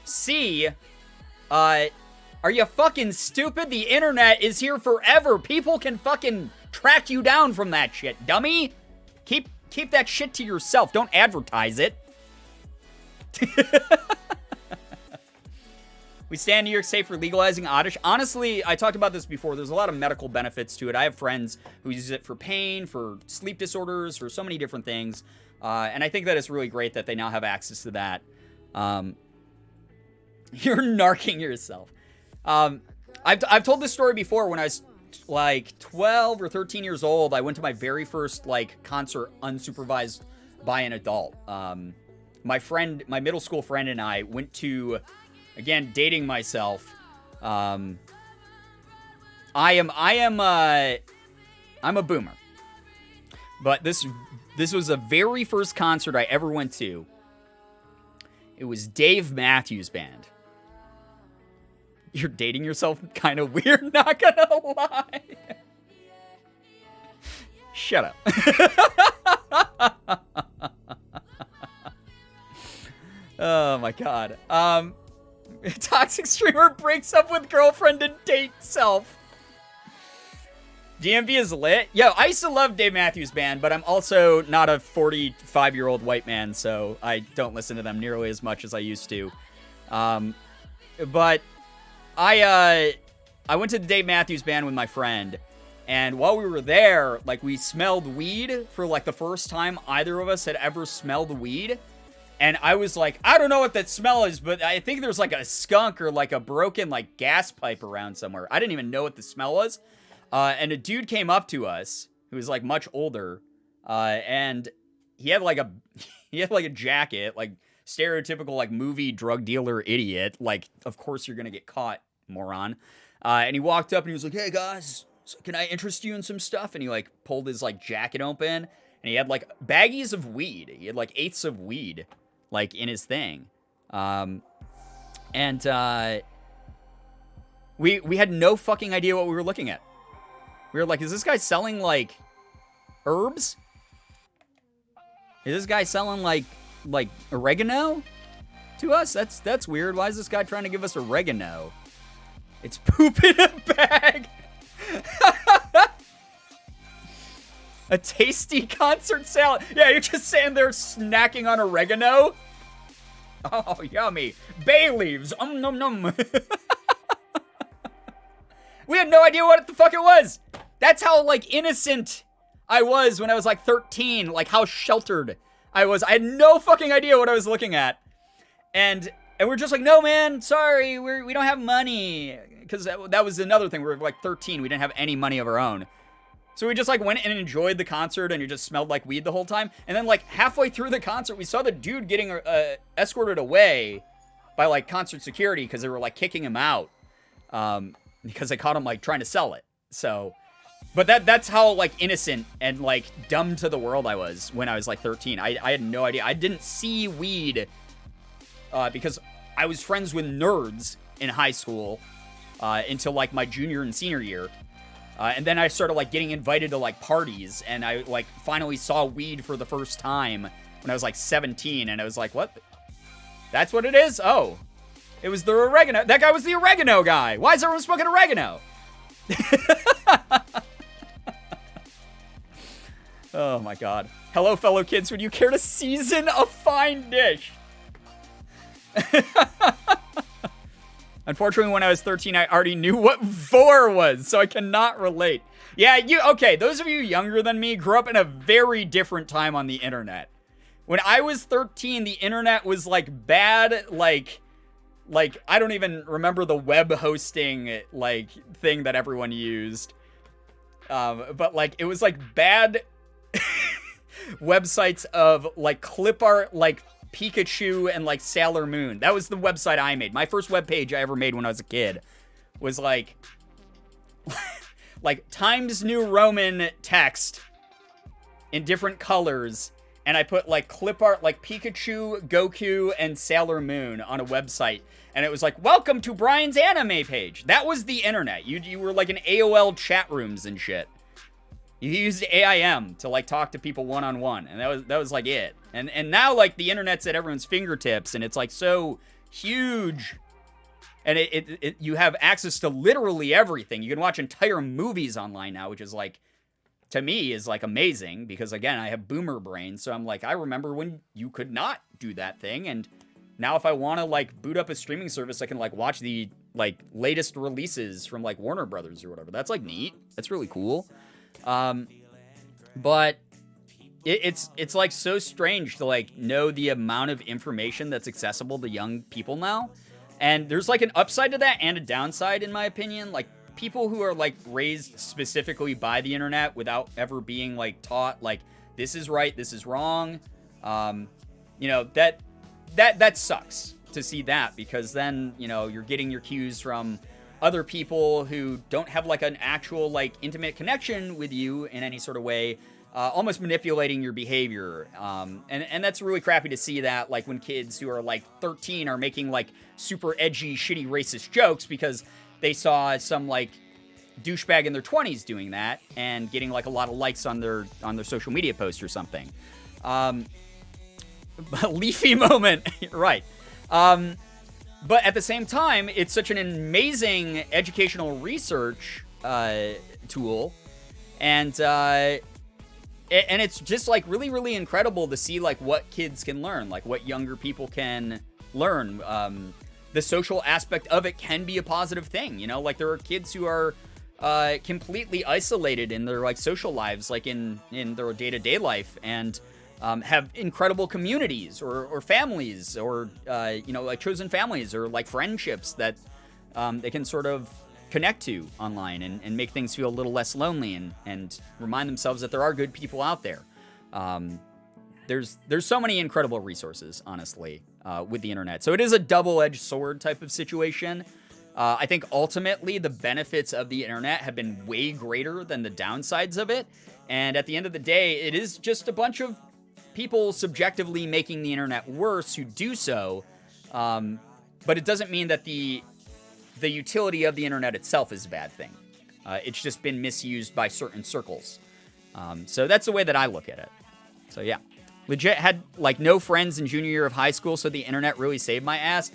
C, are you fucking stupid? The internet is here forever. People can fucking track you down from that shit, dummy. Keep that shit to yourself. Don't advertise it. We stand New York State for legalizing Oddish. Honestly, I talked about this before. There's a lot of medical benefits to it. I have friends who use it for pain, for sleep disorders, for so many different things. And I think that it's really great that they now have access to that. You're narking yourself. I've told this story before. When I was like 12 or 13 years old, I went to my very first like concert unsupervised by an adult. My middle school friend and I went to, again, dating myself. I'm a boomer. But this was the very first concert I ever went to. It was Dave Matthews Band. You're dating yourself kind of weird, not gonna lie. Shut up. Oh my god. Toxic streamer breaks up with girlfriend to date self. DMV is lit. Yo, I used to love Dave Matthews Band, but I'm also not a 45-year-old white man, so I don't listen to them nearly as much as I used to. But I went to the Dave Matthews Band with my friend, and while we were there, like, we smelled weed for like the first time either of us had ever smelled weed. And I was like, I don't know what that smell is, but I think there's like a skunk or like a broken like gas pipe around somewhere. I didn't even know what the smell was. And a dude came up to us who was like much older, and he had like a jacket, like stereotypical like movie drug dealer idiot. Like, of course you're gonna get caught, moron. And he walked up and he was like, "Hey guys, so can I interest you in some stuff?" And he like pulled his like jacket open, and he had like baggies of weed. He had like eighths of weed, like in his thing. We had no fucking idea what we were looking at. We were like, is this guy selling, like, herbs? Is this guy selling, like oregano to us? That's weird. Why is this guy trying to give us oregano? It's poop in a bag. A tasty concert salad. Yeah, you're just sitting there snacking on oregano. Oh, yummy. Bay leaves. Nom nom. We had no idea what the fuck it was. That's how, like, innocent I was when I was, like, 13. Like, how sheltered I was. I had no fucking idea what I was looking at. And And we're just like, no, man, sorry, we don't have money. Because that was another thing. We were like 13. We didn't have any money of our own. So we just like went and enjoyed the concert, and it just smelled like weed the whole time. And then like halfway through the concert, we saw the dude getting escorted away by like concert security because they were like kicking him out because they caught him like trying to sell it. So, but that's how like innocent and like dumb to the world I was when I was like 13. I had no idea. I didn't see weed because I was friends with nerds in high school until like my junior and senior year. And then I started like getting invited to like parties, and I like finally saw weed for the first time when I was like 17, and I was like, what? That's what it is? Oh, it was the oregano. That guy was the oregano guy. Why is everyone smoking oregano? Oh my God. Hello, fellow kids. Would you care to season a fine dish? Unfortunately, when I was 13, I already knew what vor was, so I cannot relate. Yeah, okay, those of you younger than me grew up in a very different time on the internet. When I was 13, the internet was like bad, like I don't even remember the web hosting like thing that everyone used. But like it was like bad websites of like clip art, like Pikachu and like Sailor Moon. That was the website I made. My first web page I ever made when I was a kid was like like Times New Roman text in different colors, and I put like clip art like Pikachu, Goku, and Sailor Moon on a website, and it was like, welcome to Brian's anime page. That was the internet. You were like in AOL chat rooms and shit. You used AIM to like talk to people one-on-one, and that was like it. And now like the internet's at everyone's fingertips, and it's like so huge, and you have access to literally everything. You can watch entire movies online now, which is like, to me, is like amazing, because again, I have boomer brain, so I'm like, I remember when you could not do that thing, and now if I want to like boot up a streaming service, I can like watch the like latest releases from like Warner Brothers or whatever. That's like neat. That's really cool. But it's like so strange to like know the amount of information that's accessible to young people now. And there's like an upside to that and a downside, in my opinion. Like people who are like raised specifically by the internet without ever being like taught like this is right, this is wrong. You know, that sucks to see that, because then, you know, you're getting your cues from other people who don't have like an actual like intimate connection with you in any sort of way, almost manipulating your behavior. And that's really crappy to see that, like when kids who are like 13 are making like super edgy, shitty, racist jokes because they saw some like douchebag in their 20s doing that and getting like a lot of likes on their social media post or something. Leafy moment, right. But at the same time, it's such an amazing educational research tool, and it's just like really, really incredible to see like what kids can learn, like what younger people can learn. The social aspect of it can be a positive thing, you know. Like there are kids who are completely isolated in their like social lives, like in their day-to-day life, and have incredible communities or families or, you know, like chosen families or like friendships that they can sort of connect to online and make things feel a little less lonely and remind themselves that there are good people out there. There's so many incredible resources, honestly, with the internet. So it is a double-edged sword type of situation. I think ultimately the benefits of the internet have been way greater than the downsides of it. And at the end of the day, it is just a bunch of people subjectively making the internet worse who do so, but it doesn't mean that the utility of the internet itself is a bad thing. It's just been misused by certain circles. So that's the way that I look at it. So yeah, legit had like no friends in junior year of high school, so the internet really saved my ass.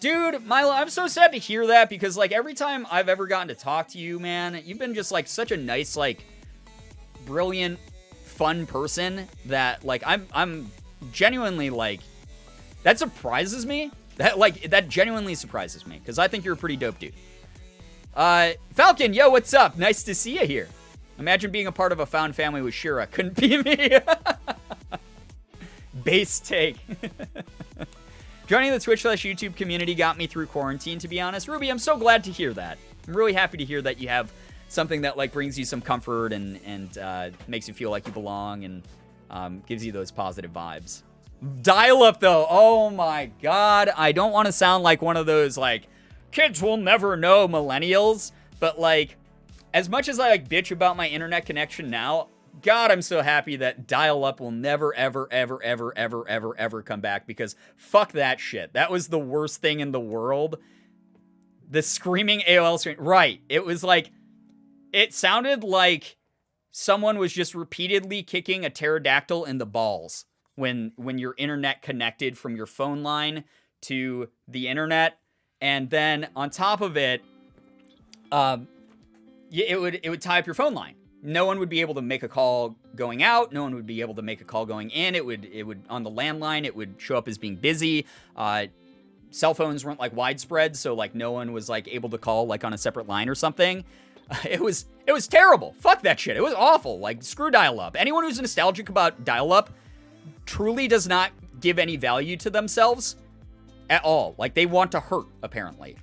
Dude, Milo, I'm so sad to hear that, because like every time I've ever gotten to talk to you, man, you've been just like such a nice, like brilliant, fun person that like I'm genuinely like, that surprises me. That genuinely surprises me, because I think you're a pretty dope dude. Falcon, yo, what's up? Nice to see you here. Imagine being a part of a found family with Shira. Couldn't be me. Base take. Joining the Twitch/YouTube community got me through quarantine, to be honest. Ruby, I'm so glad to hear that. I'm really happy to hear that you have something that like brings you some comfort and makes you feel like you belong and gives you those positive vibes. Dial-up, though. Oh, my God. I don't want to sound like one of those, like, kids will never know millennials. But, like, as much as I, like, bitch about my internet connection now, God, I'm so happy that dial-up will never, ever, ever, ever, ever, ever, ever come back. Because fuck that shit. That was the worst thing in the world. The screaming AOL screen. Right. It was like, it sounded like someone was just repeatedly kicking a pterodactyl in the balls. When your internet connected from your phone line to the internet, and then on top of it, it would tie up your phone line. No one would be able to make a call going out. No one would be able to make a call going in. It would on the landline. It would show up as being busy. Cell phones weren't like widespread, so like no one was like able to call like on a separate line or something. It was terrible. Fuck that shit. It was awful. Like screw dial-up. Anyone who's nostalgic about dial-up truly does not give any value to themselves at all. Like, they want to hurt, apparently.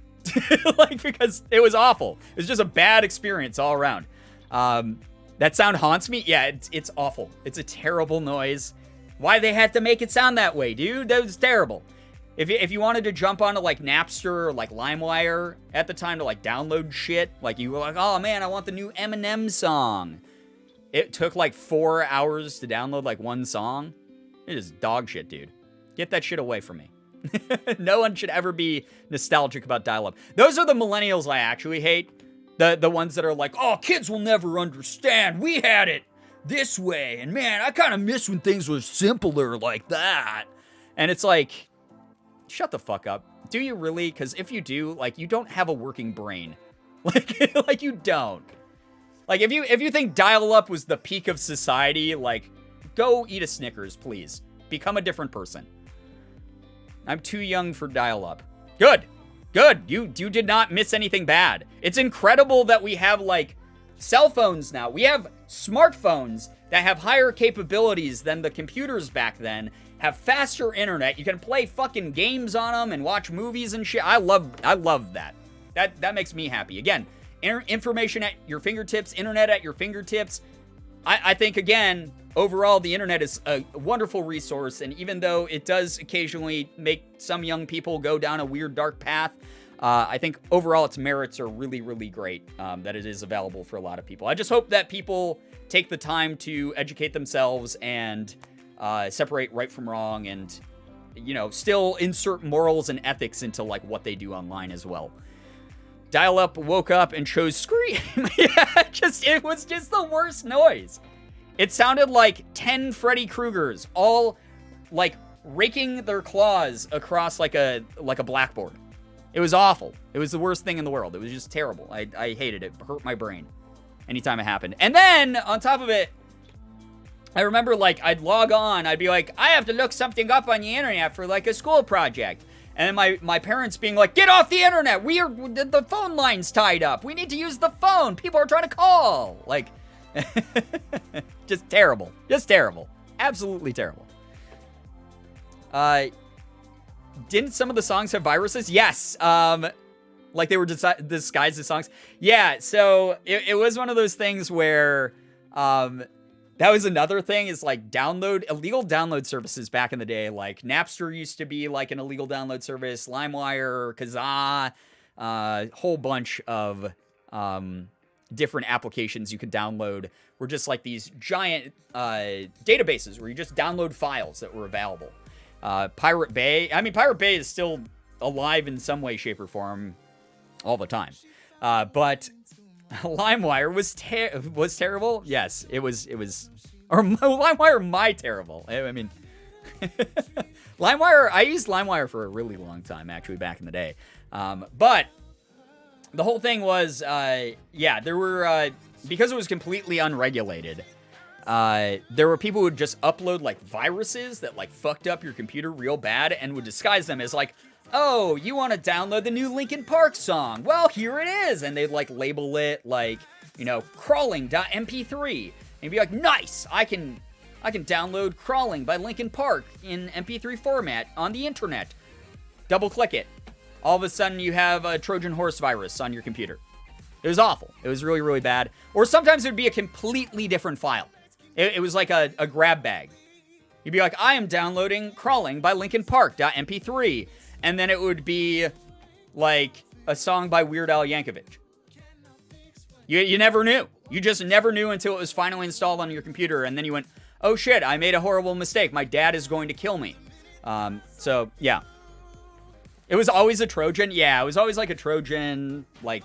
Like, because it was awful. It was just a bad experience all around. That sound haunts me? Yeah, it's awful. It's a terrible noise. Why they had to make it sound that way, dude? That was terrible. If you wanted to jump onto, like, Napster or, like, LimeWire at the time to, like, download shit, like, you were like, oh, man, I want the new Eminem song. It took, like, 4 hours to download, like, one song. It is dog shit, dude. Get that shit away from me. No one should ever be nostalgic about dial-up. Those are the millennials I actually hate. The ones that are like, oh, kids will never understand. We had it this way. And man, I kind of miss when things were simpler like that. And it's like, shut the fuck up. Do you really? Because if you do, like, you don't have a working brain. Like you don't. Like, if you think dial-up was the peak of society, like, go eat a Snickers, please. Become a different person. I'm too young for dial-up. Good. Good. You did not miss anything bad. It's incredible that we have, like, cell phones now. We have smartphones that have higher capabilities than the computers back then, have faster internet. You can play fucking games on them and watch movies and shit. I love that. That makes me happy. Again, information at your fingertips, internet at your fingertips. I think, again, overall, the internet is a wonderful resource, and even though it does occasionally make some young people go down a weird, dark path, I think overall its merits are really, really great, that it is available for a lot of people. I just hope that people take the time to educate themselves and separate right from wrong and, you know, still insert morals and ethics into, like, what they do online as well. Dial-up woke up and chose Scream. Yeah, it was just the worst noise. It sounded like 10 Freddy Kruegers all, like, raking their claws across, like a blackboard. It was awful. It was the worst thing in the world. It was just terrible. I hated it. It hurt my brain anytime it happened. And then, on top of it, I remember, like, I'd log on. I'd be like, I have to look something up on the internet for, like, a school project. And then my parents being like, get off the internet. The phone line's tied up. We need to use the phone. People are trying to call. Like, just terrible. Just terrible. Absolutely terrible. Didn't some of the songs have viruses? Yes. Like they were disguised as songs. Yeah, so it was one of those things where that was another thing is like illegal download services back in the day. Like Napster used to be like an illegal download service, LimeWire, Kazaa, whole bunch of different applications you could download were just like these giant databases where you just download files that were available. Pirate Bay is still alive in some way, shape, or form all the time. But LimeWire was terrible. Yes, it was. Or LimeWire, my terrible. I mean, LimeWire. I used LimeWire for a really long time, actually, back in the day. But the whole thing was, there were because it was completely unregulated. There were people who would just upload like viruses that like fucked up your computer real bad and would disguise them as like, oh, you want to download the new Linkin Park song? Well, here it is. And they'd like label it like, you know, crawling.mp3. And you'd be like, nice, I can download Crawling by Linkin Park in MP3 format on the internet. double click it. All of a sudden you have a Trojan horse virus on your computer. It was awful. It was really, really bad. Or sometimes it would be a completely different file. It was like a grab bag. You'd be like, I am downloading Crawling by Linkin Park.mp3. And then it would be like a song by Weird Al Yankovic. You never knew. You just never knew until it was finally installed on your computer. And then you went, oh shit, I made a horrible mistake. My dad is going to kill me. So, yeah. It was always a Trojan. Yeah, it was always like a Trojan, like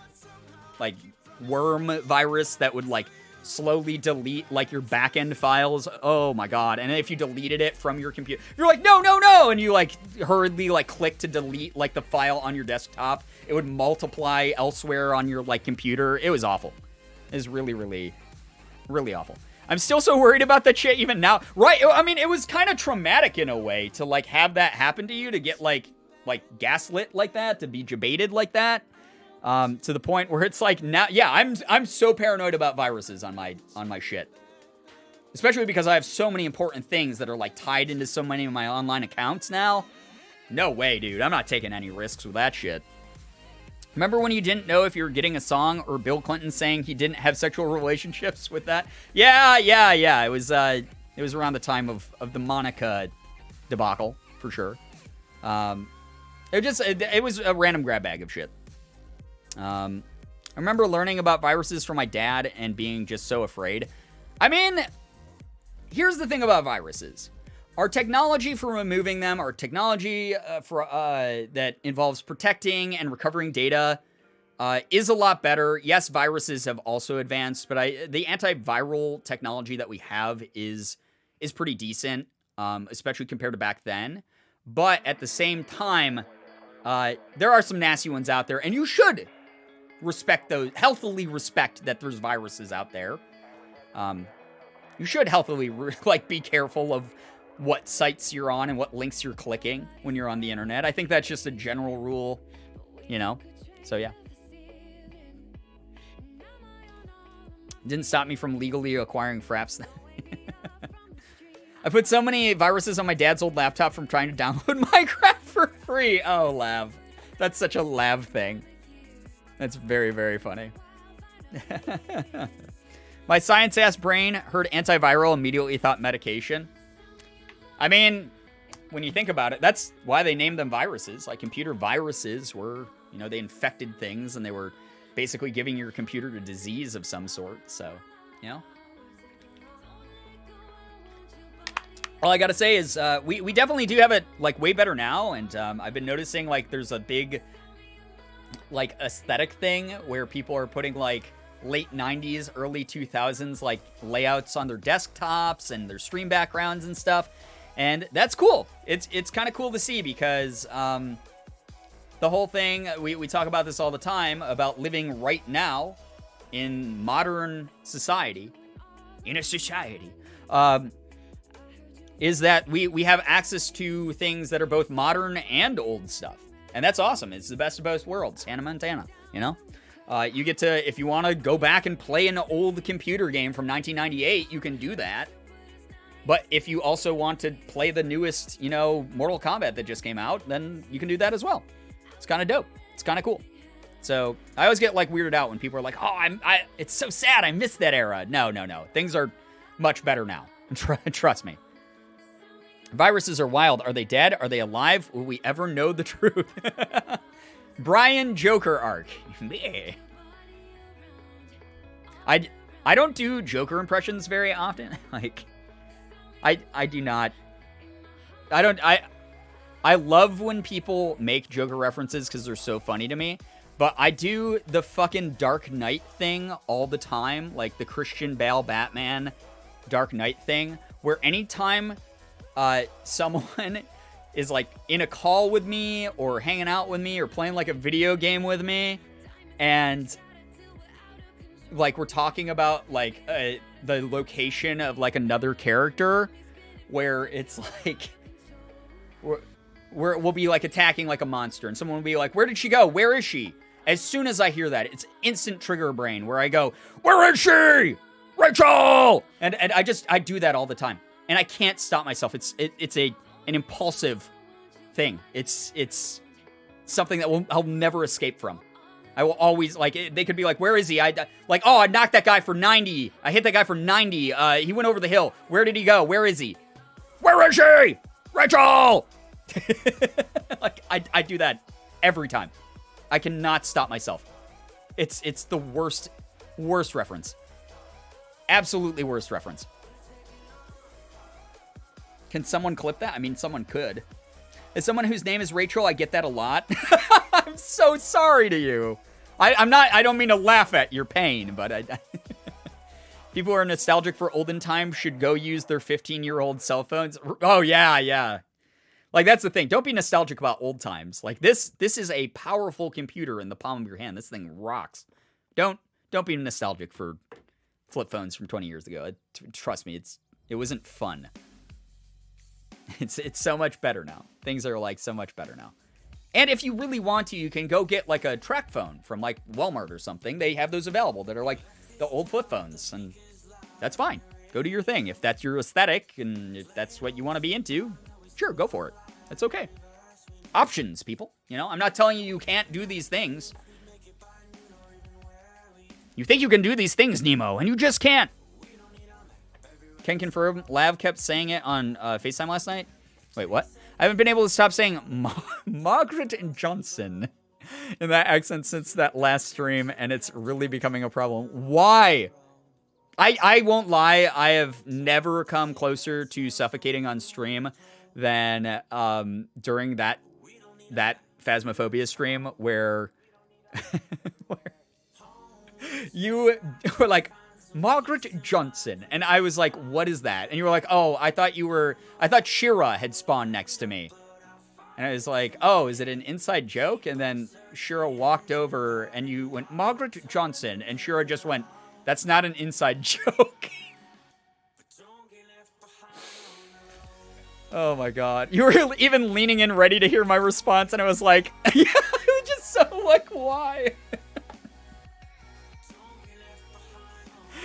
worm virus that would like slowly delete like your backend files. Oh my god. And if you deleted it from your computer, you're like, no, and you like hurriedly like click to delete like the file on your desktop. It would multiply elsewhere on your like computer. It was awful. It was really, really, really awful. I'm still so worried about that shit even now. Right? I mean, it was kind of traumatic in a way to like have that happen to you, to get like gaslit like that, to be debated like that. To the point where it's like now, yeah, I'm so paranoid about viruses on my shit. Especially because I have so many important things that are like tied into so many of my online accounts now. No way, dude. I'm not taking any risks with that shit. Remember when you didn't know if you were getting a song or Bill Clinton saying he didn't have sexual relationships with that? Yeah. It was around the time of the Monica debacle, for sure. It was a random grab bag of shit. I remember learning about viruses from my dad and being just so afraid. I mean, here's the thing about viruses. Our technology for removing them, our technology that involves protecting and recovering data is a lot better. Yes, viruses have also advanced, but the antiviral technology that we have is pretty decent, especially compared to back then. But at the same time, there are some nasty ones out there, and you should respect those, healthily respect that there's viruses out there. You should healthily be careful of what sites you're on and what links you're clicking when you're on the internet. I think that's just a general rule, you know? So, yeah. Didn't stop me from legally acquiring fraps. I put so many viruses on my dad's old laptop from trying to download Minecraft for free. Oh, Lav. That's such a Lav thing. That's very, very funny. My science-ass brain heard antiviral, immediately thought medication. I mean, when you think about it, that's why they named them viruses. Like, computer viruses were, you know, they infected things, and they were basically giving your computer a disease of some sort. So, you know. All I gotta say is, we definitely do have it, like, way better now, and I've been noticing, like, there's a big, like, aesthetic thing where people are putting, like, late 90s, early 2000s, like, layouts on their desktops and their stream backgrounds and stuff. And that's cool. It's kind of cool to see because the whole thing, we talk about this all the time, about living right now in modern society, is that we have access to things that are both modern and old stuff. And that's awesome. It's the best of both worlds. Hannah Montana, you know? You get to, if you want to go back and play an old computer game from 1998, you can do that. But if you also want to play the newest, you know, Mortal Kombat that just came out, then you can do that as well. It's kind of dope. It's kind of cool. So I always get like weirded out when people are like, "Oh, it's so sad. I missed that era." No. Things are much better now. Trust me. Viruses are wild. Are they dead? Are they alive? Will we ever know the truth? Brian Joker arc. I don't do Joker impressions very often. Like, I do not. I love when people make Joker references because they're so funny to me. But I do the fucking Dark Knight thing all the time. Like the Christian Bale Batman Dark Knight thing. Where anytime someone is like in a call with me or hanging out with me or playing like a video game with me, and like we're talking about like the location of like another character, where it's like we'll be like attacking like a monster, and someone will be like, "Where did she go? Where is she?" As soon as I hear that, it's instant trigger brain where I go, "Where is she? Rachel!" And I do that all the time. And I can't stop myself. It's an impulsive thing. It's something that I'll never escape from. I will always, like, they could be like, where is he? I knocked that guy for 90. I hit that guy for 90. He went over the hill. Where did he go? Where is he? Where is she? Rachel! Like, I do that every time. I cannot stop myself. It's the worst reference. Absolutely worst reference. Can someone clip that? I mean, someone could. As someone whose name is Rachel, I get that a lot. I'm so sorry to you. I don't mean to laugh at your pain, but people who are nostalgic for olden times should go use their 15-year-old cell phones. Oh, yeah. Like, that's the thing. Don't be nostalgic about old times. Like, this is a powerful computer in the palm of your hand. This thing rocks. Don't be nostalgic for flip phones from 20 years ago. Trust me, it wasn't fun. It's so much better now. Things are, like, so much better now. And if you really want to, you can go get, like, a track phone from, like, Walmart or something. They have those available that are, like, the old flip phones. And that's fine. Go do your thing. If that's your aesthetic and if that's what you want to be into, sure, go for it. That's okay. Options, people. You know, I'm not telling you can't do these things. You think you can do these things, Nemo, and you just can't. Can confirm, Lav kept saying it on FaceTime last night. Wait, what? I haven't been able to stop saying Margaret Johnson in that accent since that last stream, and it's really becoming a problem. Why? I won't lie, I have never come closer to suffocating on stream than during that Phasmophobia stream where you were like, Margaret Johnson. And I was like, what is that? And you were like, oh, I thought Shira had spawned next to me. And I was like, oh, is it an inside joke? And then Shira walked over and you went, Margaret Johnson. And Shira just went, that's not an inside joke. Oh my God. You were even leaning in ready to hear my response. And I was like, yeah, it was just so like, why?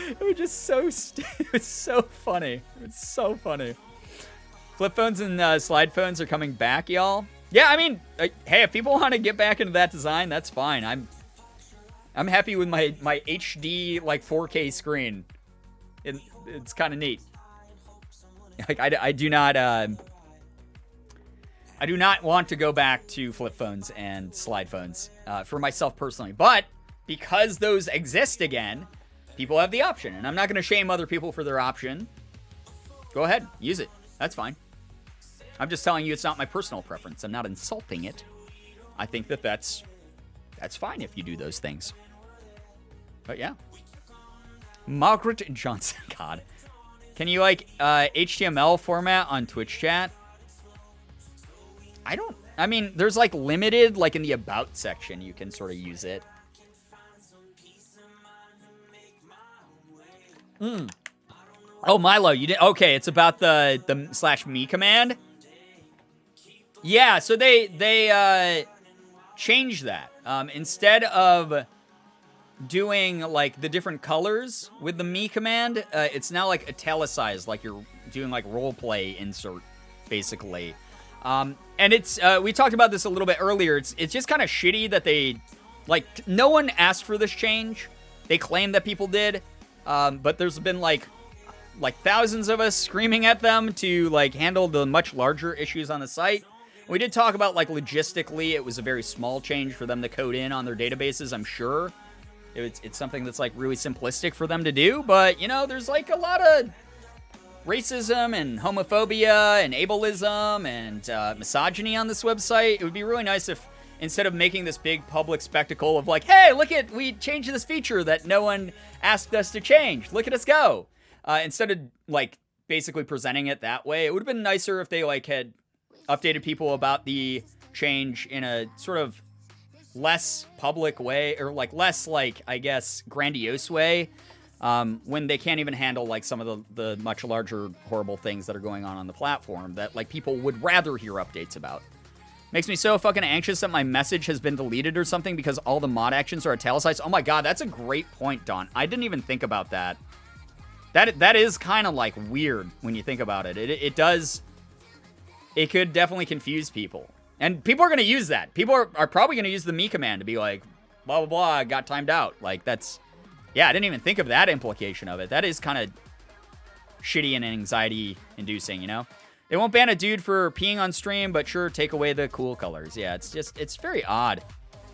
It was just so it was so funny. It was so funny. Flip phones and slide phones are coming back, y'all. Yeah, I mean, hey, if people want to get back into that design, that's fine. I'm happy with my HD like 4K screen. It's kind of neat. Like I do not want to go back to flip phones and slide phones for myself personally, but because those exist again, people have the option, and I'm not going to shame other people for their option. Go ahead, use it. That's fine. I'm just telling you it's not my personal preference. I'm not insulting it. I think that's fine if you do those things. But yeah. Margaret Johnson. God. Can you, like, HTML format on Twitch chat? I mean, there's, like, limited, like, in the About section, you can sort of use it. Oh, Milo, you didn't... Okay, it's about the /me command. Yeah, so they changed that. Instead of doing, like, the different colors with the me command, it's now, like, italicized, like you're doing, like, roleplay insert, basically. And it's... we talked about this a little bit earlier. It's just kind of shitty that they... Like, no one asked for this change. They claim that people did. But there's been, like thousands of us screaming at them to, like, handle the much larger issues on the site. We did talk about, like, logistically, it was a very small change for them to code in on their databases, I'm sure. It's something that's, like, really simplistic for them to do, but, you know, there's, like, a lot of racism and homophobia and ableism and misogyny on this website. It would be really nice if, instead of making this big public spectacle of like, hey, we changed this feature that no one asked us to change. Look at us go. Instead of, like, basically presenting it that way, it would have been nicer if they, like, had updated people about the change in a sort of less public way, or, like, less, like, I guess, grandiose way, when they can't even handle, like, some of the much larger horrible things that are going on the platform that, like, people would rather hear updates about. Makes me so fucking anxious that my message has been deleted or something because all the mod actions are italicized. Oh my God, that's a great point, Don. I didn't even think about that. That is kind of, like, weird when you think about it. It could definitely confuse people. And people are going to use that. People are probably going to use the me command to be like, blah, blah, blah, got timed out. Like, that's, yeah, I didn't even think of that implication of it. That is kind of shitty and anxiety inducing, you know? They won't ban a dude for peeing on stream, but sure, take away the cool colors. Yeah, it's very odd.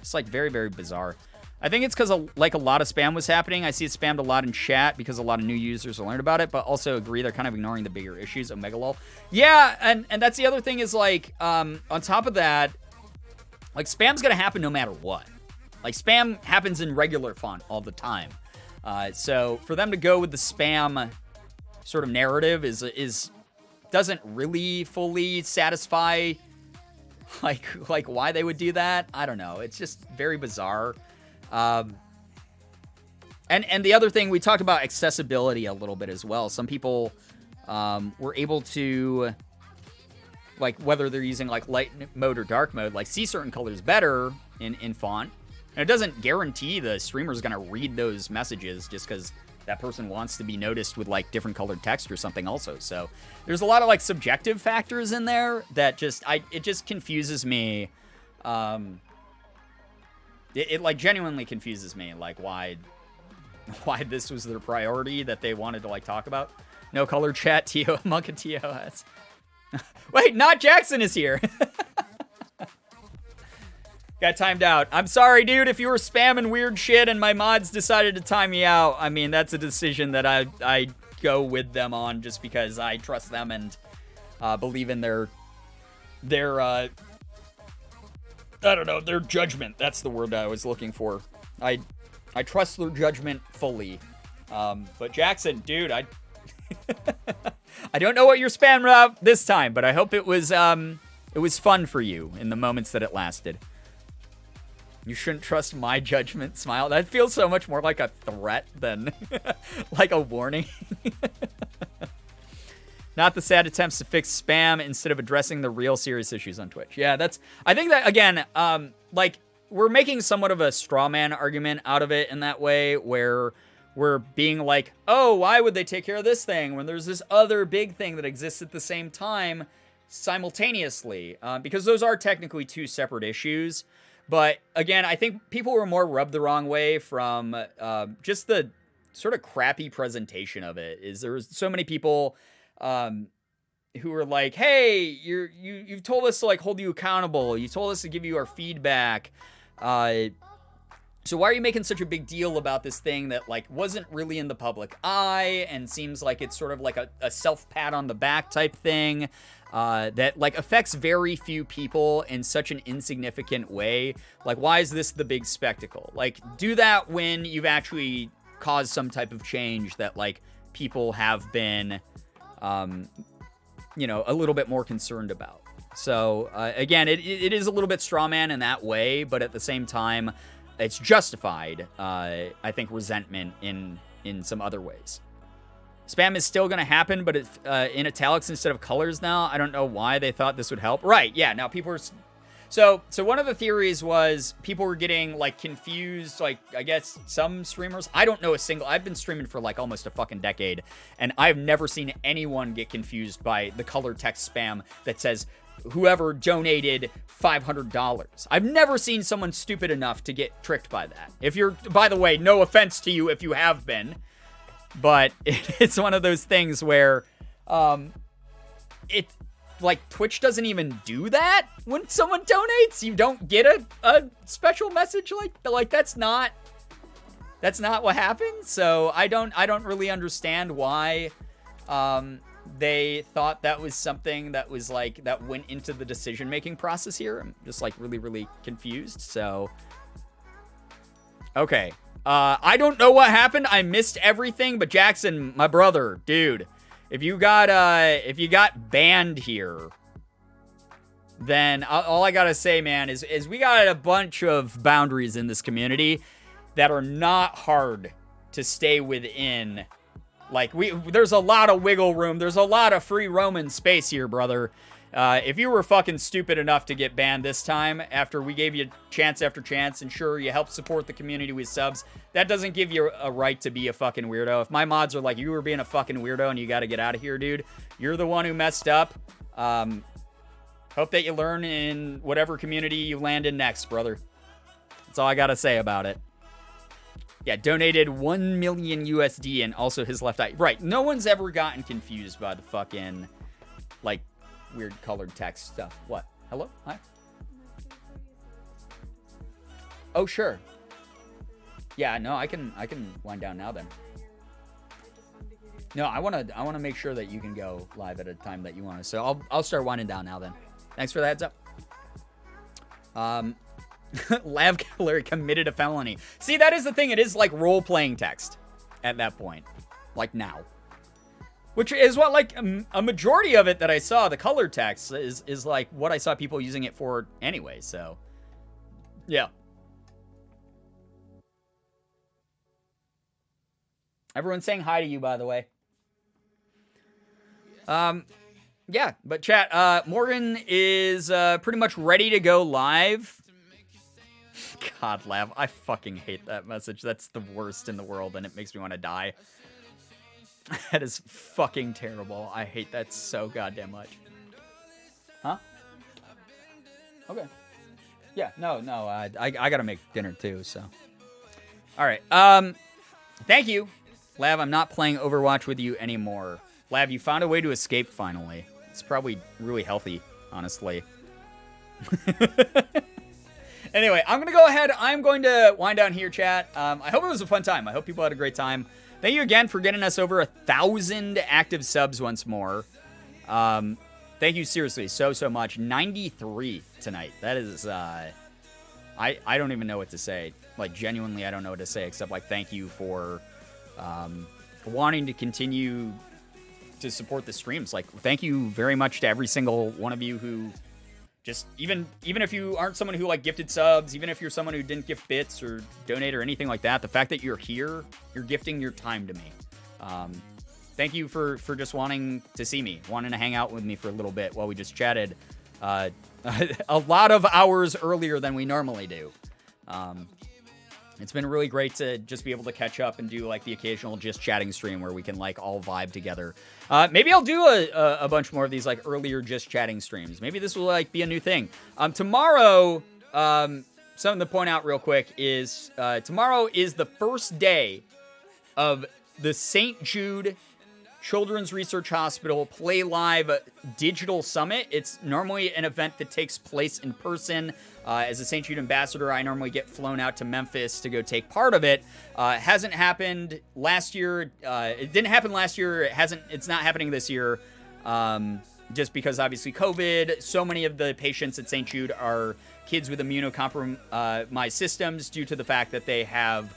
It's like very, very bizarre. I think it's because like a lot of spam was happening. I see it spammed a lot in chat because a lot of new users learned about it, but also agree they're kind of ignoring the bigger issues of Megalol. Yeah, and that's the other thing is like, on top of that, like spam's gonna happen no matter what. Like spam happens in regular font all the time. So for them to go with the spam sort of narrative is doesn't really fully satisfy like why they would do that. I don't know. It's just very bizarre. And the other thing, we talked about accessibility a little bit as well. Some people were able to, like, whether they're using like light mode or dark mode, like see certain colors better in font. And it doesn't guarantee the streamer's gonna read those messages just because that person wants to be noticed with like different colored text or something also. So there's a lot of like subjective factors in there that it just confuses me. It like genuinely confuses me, like why this was their priority that they wanted to like talk about. No color chat, Tio, Monk and TOS. Wait, not Jackson is here. Got timed out. I'm sorry, dude, if you were spamming weird shit and my mods decided to time me out. I mean, that's a decision that I go with them on just because I trust them and believe in their I don't know, their judgment. That's the word I was looking for. I trust their judgment fully. But Jackson, dude, I don't know what you're spamming about this time, but I hope it was fun for you in the moments that it lasted. You shouldn't trust my judgment, smile. That feels so much more like a threat than like a warning. Not the sad attempts to fix spam instead of addressing the real serious issues on Twitch. Yeah, I think that, again, like, we're making somewhat of a straw man argument out of it in that way, where we're being like, oh, why would they take care of this thing when there's this other big thing that exists at the same time simultaneously? Because those are technically two separate issues. But again, I think people were more rubbed the wrong way from just the sort of crappy presentation of it. Is there was so many people who were like, "Hey, you've told us to like hold you accountable. You told us to give you our feedback. So why are you making such a big deal about this thing that like wasn't really in the public eye and seems like it's sort of like a self pat on the back type thing?" That like affects very few people in such an insignificant way. Like, why is this the big spectacle? Like, do that when you've actually caused some type of change that like people have been, you know, a little bit more concerned about. So again, it is a little bit straw man in that way, but at the same time, it's justified. I think resentment in some other ways. Spam is still going to happen, but it's in italics instead of colors now. I don't know why they thought this would help. Right, yeah, now people are... So one of the theories was people were getting, like, confused, like, I guess some streamers... I don't know a single... I've been streaming for, like, almost a fucking decade, and I've never seen anyone get confused by the color text spam that says, whoever donated $500. I've never seen someone stupid enough to get tricked by that. If you're... By the way, no offense to you if you have been... But it's one of those things where, like, Twitch doesn't even do that when someone donates. You don't get a special message like that's not what happens. So I don't really understand why, they thought that was something that was like, that went into the decision-making process here. I'm just like really, really confused. So, okay. I don't know what happened. I missed everything, but Jackson, my brother, dude, if you got banned here, then all I gotta say, man, is we got a bunch of boundaries in this community that are not hard to stay within. Like, there's a lot of wiggle room. There's a lot of free roaming space here, brother. If you were fucking stupid enough to get banned this time after we gave you chance after chance, and sure, you helped support the community with subs, that doesn't give you a right to be a fucking weirdo. If my mods are like, you were being a fucking weirdo and you gotta get out of here, dude, you're the one who messed up. Hope that you learn in whatever community you land in next, brother. That's all I gotta say about it. Yeah, donated 1 million USD and also his left eye. Right, no one's ever gotten confused by the fucking, like, weird colored text stuff. What? Hello? Hi? Oh, sure. Yeah, no, I can wind down now then. No, I wanna make sure that you can go live at a time that you want to. So I'll start winding down now then. Thanks for the heads up. Lav Gallery committed a felony. See, that is the thing. It is like role-playing text at that point. Like now. Which is what, like, a majority of it that I saw, the colored text, is like what I saw people using it for anyway, so. Yeah. Everyone's saying hi to you, by the way. Yeah, but chat, Morgan is pretty much ready to go live. God, Lav, I fucking hate that message. That's the worst in the world, and it makes me want to die. That is fucking terrible. I hate that so goddamn much. Huh? Okay. Yeah, no, I gotta make dinner too, so. Alright, thank you. Lav, I'm not playing Overwatch with you anymore. Lav, you found a way to escape finally. It's probably really healthy, honestly. Anyway, I'm going to go ahead. I'm going to wind down here, chat. I hope it was a fun time. I hope people had a great time. Thank you again for getting us over 1,000 active subs once more. Thank you seriously so much. 93 tonight. That is, I don't even know what to say. Like, genuinely, I don't know what to say except, like, thank you for wanting to continue to support the streams. Like, thank you very much to every single one of you who just, even if you aren't someone who, like, gifted subs, even if you're someone who didn't gift bits or donate or anything like that, the fact that you're here, you're gifting your time to me. Thank you for just wanting to see me, wanting to hang out with me for a little bit while we just chatted a lot of hours earlier than we normally do. It's been really great to just be able to catch up and do, like, the occasional just chatting stream where we can, like, all vibe together. Maybe I'll do a bunch more of these, like, earlier just chatting streams. Maybe this will, like, be a new thing. Tomorrow, something to point out real quick is, tomorrow is the first day of the St. Jude Children's Research Hospital Play Live Digital Summit. It's normally an event that takes place in person. As a St. Jude ambassador, I normally get flown out to Memphis to go take part of it. Hasn't happened last year. It didn't happen last year. It's not happening this year. Just because obviously COVID. So many of the patients at St. Jude are kids with immunocompromised systems due to the fact that they have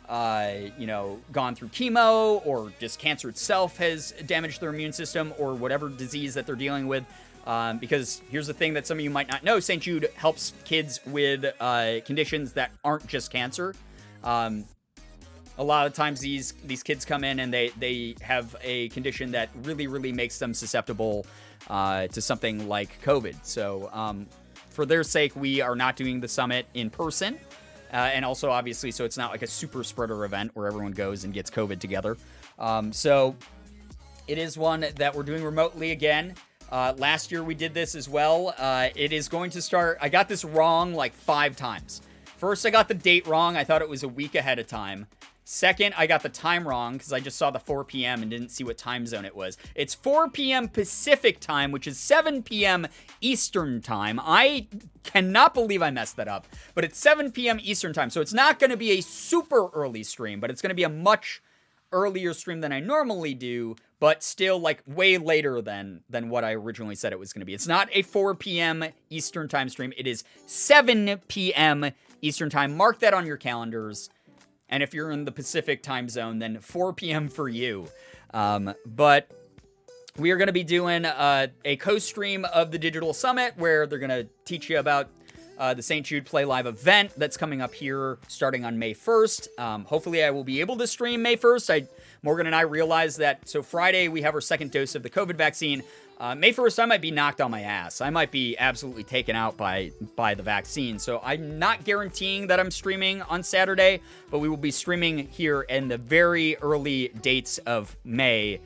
gone through chemo, or just cancer itself has damaged their immune system, or whatever disease that they're dealing with. Because here's the thing that some of you might not know: St. Jude helps kids with conditions that aren't just cancer. A lot of times these kids come in and they have a condition that really makes them susceptible to something like COVID. So for their sake, we are not doing the summit in person. And also, obviously, so it's not like a super spreader event where everyone goes and gets COVID together. So it is one that we're doing remotely again. Last year we did this as well. It is going to start... I got this wrong like 5 times. First, I got the date wrong. I thought it was a week ahead of time. Second, I got the time wrong because I just saw the 4 p.m. and didn't see what time zone it was. It's 4 p.m. Pacific time, which is 7 p.m. Eastern time. I cannot believe I messed that up. But it's 7 p.m. Eastern time, so it's not going to be a super early stream, but it's going to be a much earlier stream than I normally do, but still, like, way later than what I originally said it was going to be. It's not a 4 p.m. Eastern time stream. It is 7 p.m. Eastern time. Mark that on your calendars. And if you're in the Pacific time zone, then 4 p.m. for you. But we are going to be doing a co-stream of the Digital Summit where they're going to teach you about the St. Jude Play Live event that's coming up here starting on May 1st. Hopefully I will be able to stream May 1st. Morgan and I realized that, so Friday we have our second dose of the COVID vaccine. May 1st, I might be knocked on my ass. I might be absolutely taken out by the vaccine. So I'm not guaranteeing that I'm streaming on Saturday, but we will be streaming here in the very early dates of May.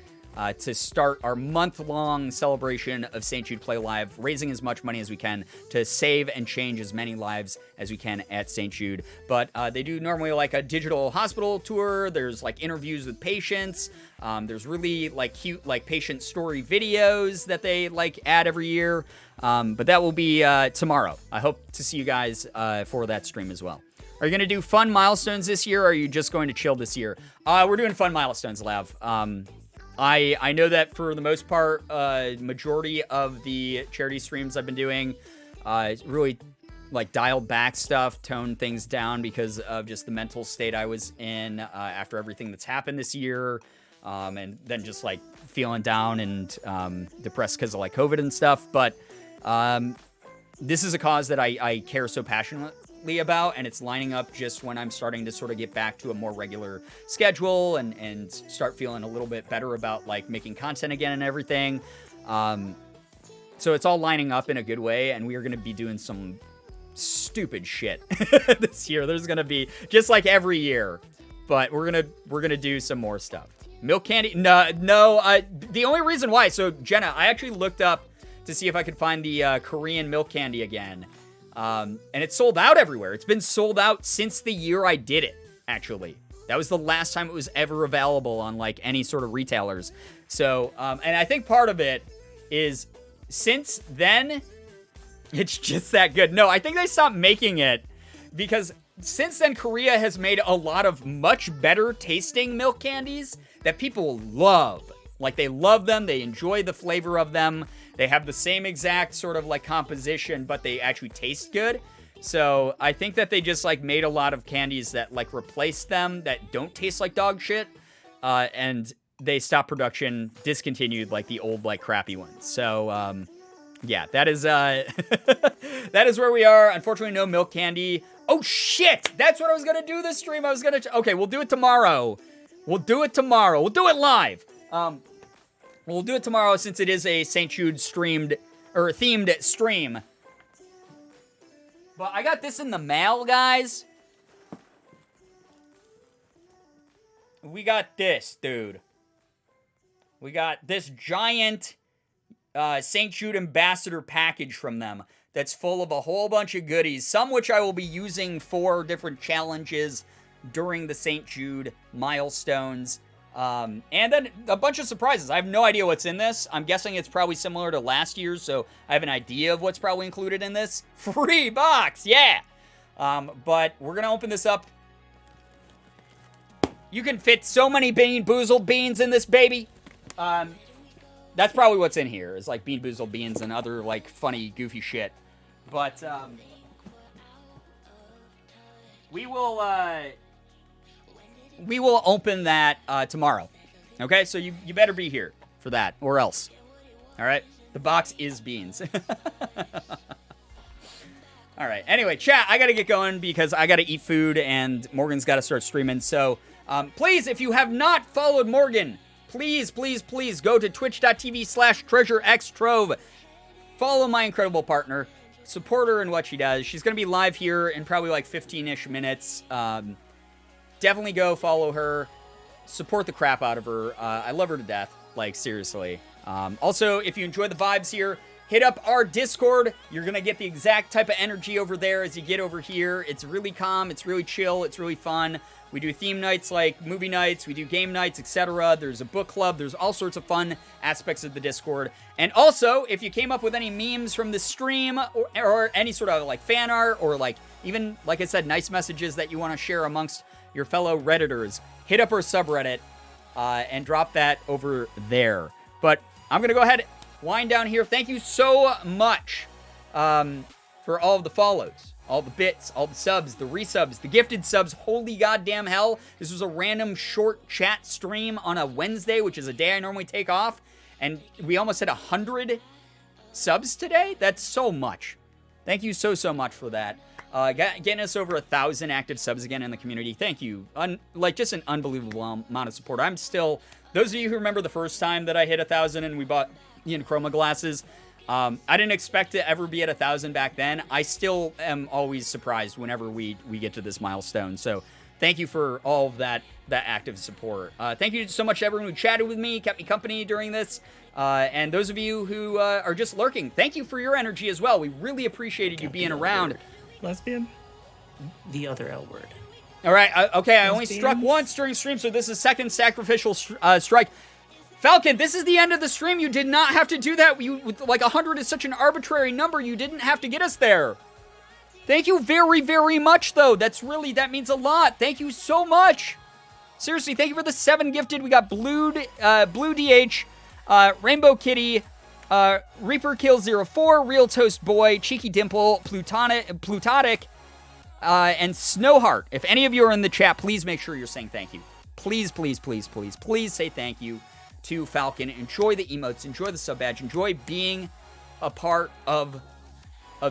to start our month-long celebration of St. Jude Play Live, raising as much money as we can to save and change as many lives as we can at St. Jude. But they do normally like a digital hospital tour. There's like interviews with patients. There's really like cute like patient story videos that they like add every year. But that will be tomorrow. I hope to see you guys for that stream as well. Are you going to do fun milestones this year, or are you just going to chill this year? We're doing fun milestones, Lav. I know that for the most part, majority of the charity streams I've been doing, really like dialed back stuff, toned things down because of just the mental state I was in after everything that's happened this year, and then just like feeling down and depressed because of like COVID and stuff. But this is a cause that I care so passionately about, and it's lining up just when I'm starting to sort of get back to a more regular schedule and start feeling a little bit better about like making content again and everything. So it's all lining up in a good way, and we are going to be doing some stupid shit this year. There's going to be just like every year, but we're going to do some more stuff. Milk candy? No, the only reason why, so Jenna, I actually looked up to see if I could find the Korean milk candy again. And it's sold out everywhere. It's been sold out since the year I did it, actually. That was the last time it was ever available on, like, any sort of retailers. So, and I think part of it is, since then, it's just that good. No, I think they stopped making it because since then, Korea has made a lot of much better tasting milk candies that people love. Like, they love them. They enjoy the flavor of them. They have the same exact sort of like composition, but they actually taste good. So I think that they just like made a lot of candies that like replaced them that don't taste like dog shit. And they stopped production, discontinued like the old like crappy ones. So yeah, that is that is where we are. Unfortunately, no milk candy. Oh shit! That's what I was gonna do this stream. Okay, we'll do it tomorrow. We'll do it live. We'll do it tomorrow since it is a St. Jude themed stream. But I got this in the mail, guys. We got this, dude. We got this giant St. Jude ambassador package from them that's full of a whole bunch of goodies, some which I will be using for different challenges during the St. Jude milestones. And then a bunch of surprises. I have no idea what's in this. I'm guessing it's probably similar to last year's, so I have an idea of what's probably included in this. Free box, yeah! But we're gonna open this up. You can fit so many Bean Boozled beans in this baby. That's probably what's in here, is like Bean Boozled beans and other like funny, goofy shit. But, we will open that tomorrow. Okay, so you better be here for that, or else. All right, the box is beans. All right, anyway, chat, I got to get going because I got to eat food and Morgan's got to start streaming. So please, if you have not followed Morgan, please go to twitch.tv/treasurextrove. Follow my incredible partner. Support her in what she does. She's going to be live here in probably like 15-ish minutes. Definitely go follow her. Support the crap out of her. I love her to death. Like, seriously. Also, if you enjoy the vibes here, hit up our Discord. You're going to get the exact type of energy over there as you get over here. It's really calm. It's really chill. It's really fun. We do theme nights like movie nights. We do game nights, etc. There's a book club. There's all sorts of fun aspects of the Discord. And also, if you came up with any memes from the stream or any sort of like fan art or like even, like I said, nice messages that you want to share amongst your fellow Redditors, hit up our subreddit and drop that over there. But I'm going to go ahead, wind down here. Thank you so much for all of the follows, all the bits, all the subs, the resubs, the gifted subs. Holy goddamn hell. This was a random short chat stream on a Wednesday, which is a day I normally take off. And we almost hit 100 subs today. That's so much. Thank you so much for that. Getting us over 1,000 active subs again in the community. Thank you. Just an unbelievable amount of support. I'm still, those of you who remember the first time that I hit 1,000 and we bought Ian Chroma glasses, I didn't expect to ever be at 1,000 back then. I still am always surprised whenever we get to this milestone. So thank you for all of that that active support. Thank you so much to everyone who chatted with me, kept me company during this. And those of you who are just lurking, thank you for your energy as well. We really appreciated you being around. Lesbian? The other L word. All right, okay, I only struck Lesbians? once during stream, so this is second sacrificial strike. Falcon, this is the end of the stream. You did not have to do that. Like 100 is such an arbitrary number. You didn't have to get us there. Thank you very, very much, though. That means a lot. Thank you so much. Seriously, thank you for the 7 gifted. We got Blue DH, Rainbow Kitty, Reaper Kill 04, Real Toast Boy, Cheeky Dimple, Plutotic, and Snowheart. If any of you are in the chat, please make sure you're saying thank you. Please, please, please, please, please say thank you to Falcon. Enjoy the emotes, enjoy the sub badge, enjoy being a part of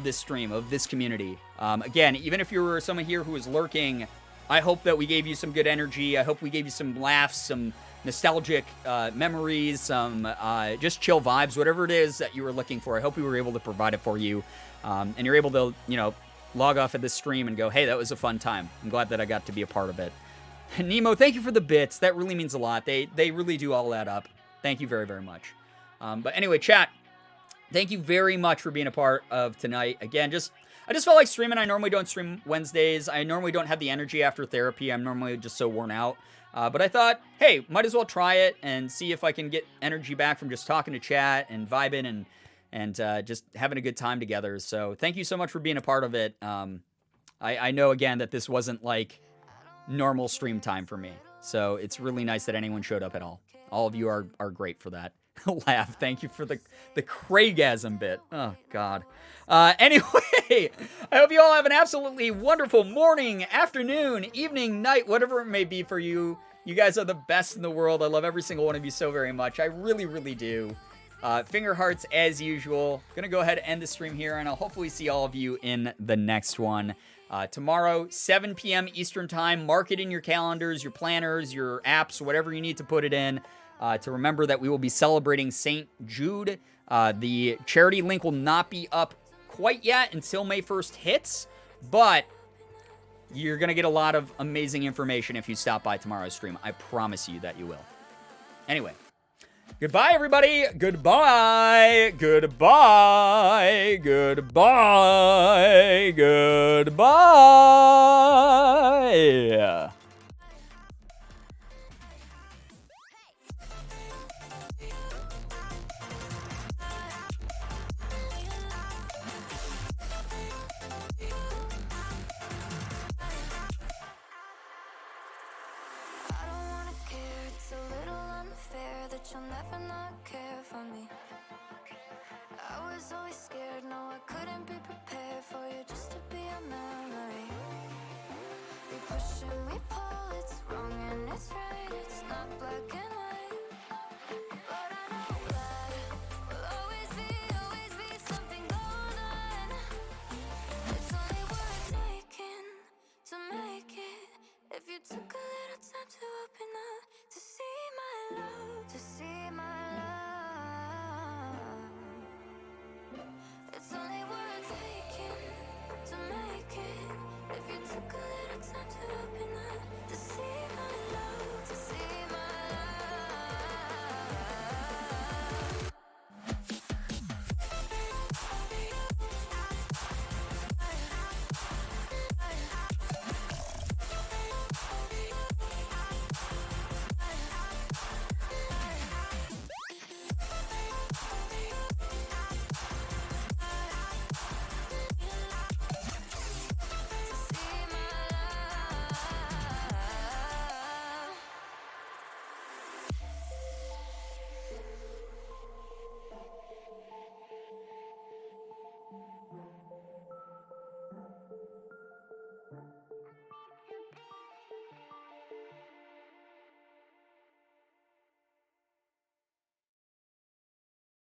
this stream, of this community. Again, even if you're someone here who is lurking, I hope that we gave you some good energy. I hope we gave you some laughs, some nostalgic memories, some just chill vibes, whatever it is that you were looking for. I hope we were able to provide it for you. And you're able to, log off of this stream and go, hey, that was a fun time. I'm glad that I got to be a part of it. Nemo, thank you for the bits. That really means a lot. They really do all add up. Thank you very, very much. But anyway, chat, thank you very much for being a part of tonight. Again, I just felt like streaming. I normally don't stream Wednesdays. I normally don't have the energy after therapy. I'm normally just so worn out. But I thought, hey, might as well try it and see if I can get energy back from just talking to chat and vibing and just having a good time together. So thank you so much for being a part of it. I know, again, that this wasn't like normal stream time for me. So it's really nice that anyone showed up at all. All of you are great for that. Laugh. Thank you for the Craigasm bit. Oh, God. Anyway, I hope you all have an absolutely wonderful morning, afternoon, evening, night, whatever it may be for you. You guys are the best in the world. I love every single one of you so very much. I really, really do. Finger hearts as usual. Gonna go ahead and end the stream here, and I'll hopefully see all of you in the next one. Tomorrow, 7 p.m. Eastern Time. Mark it in your calendars, your planners, your apps, whatever you need to put it in. To remember that we will be celebrating St. Jude. The charity link will not be up quite yet until May 1st hits, but you're going to get a lot of amazing information if you stop by tomorrow's stream. I promise you that you will. Anyway, goodbye, everybody. Goodbye. Goodbye. Goodbye. Goodbye. You'll never not care for me. I was always scared, no, I couldn't be prepared for you just to be a memory. We push and we pull, it's wrong and it's right.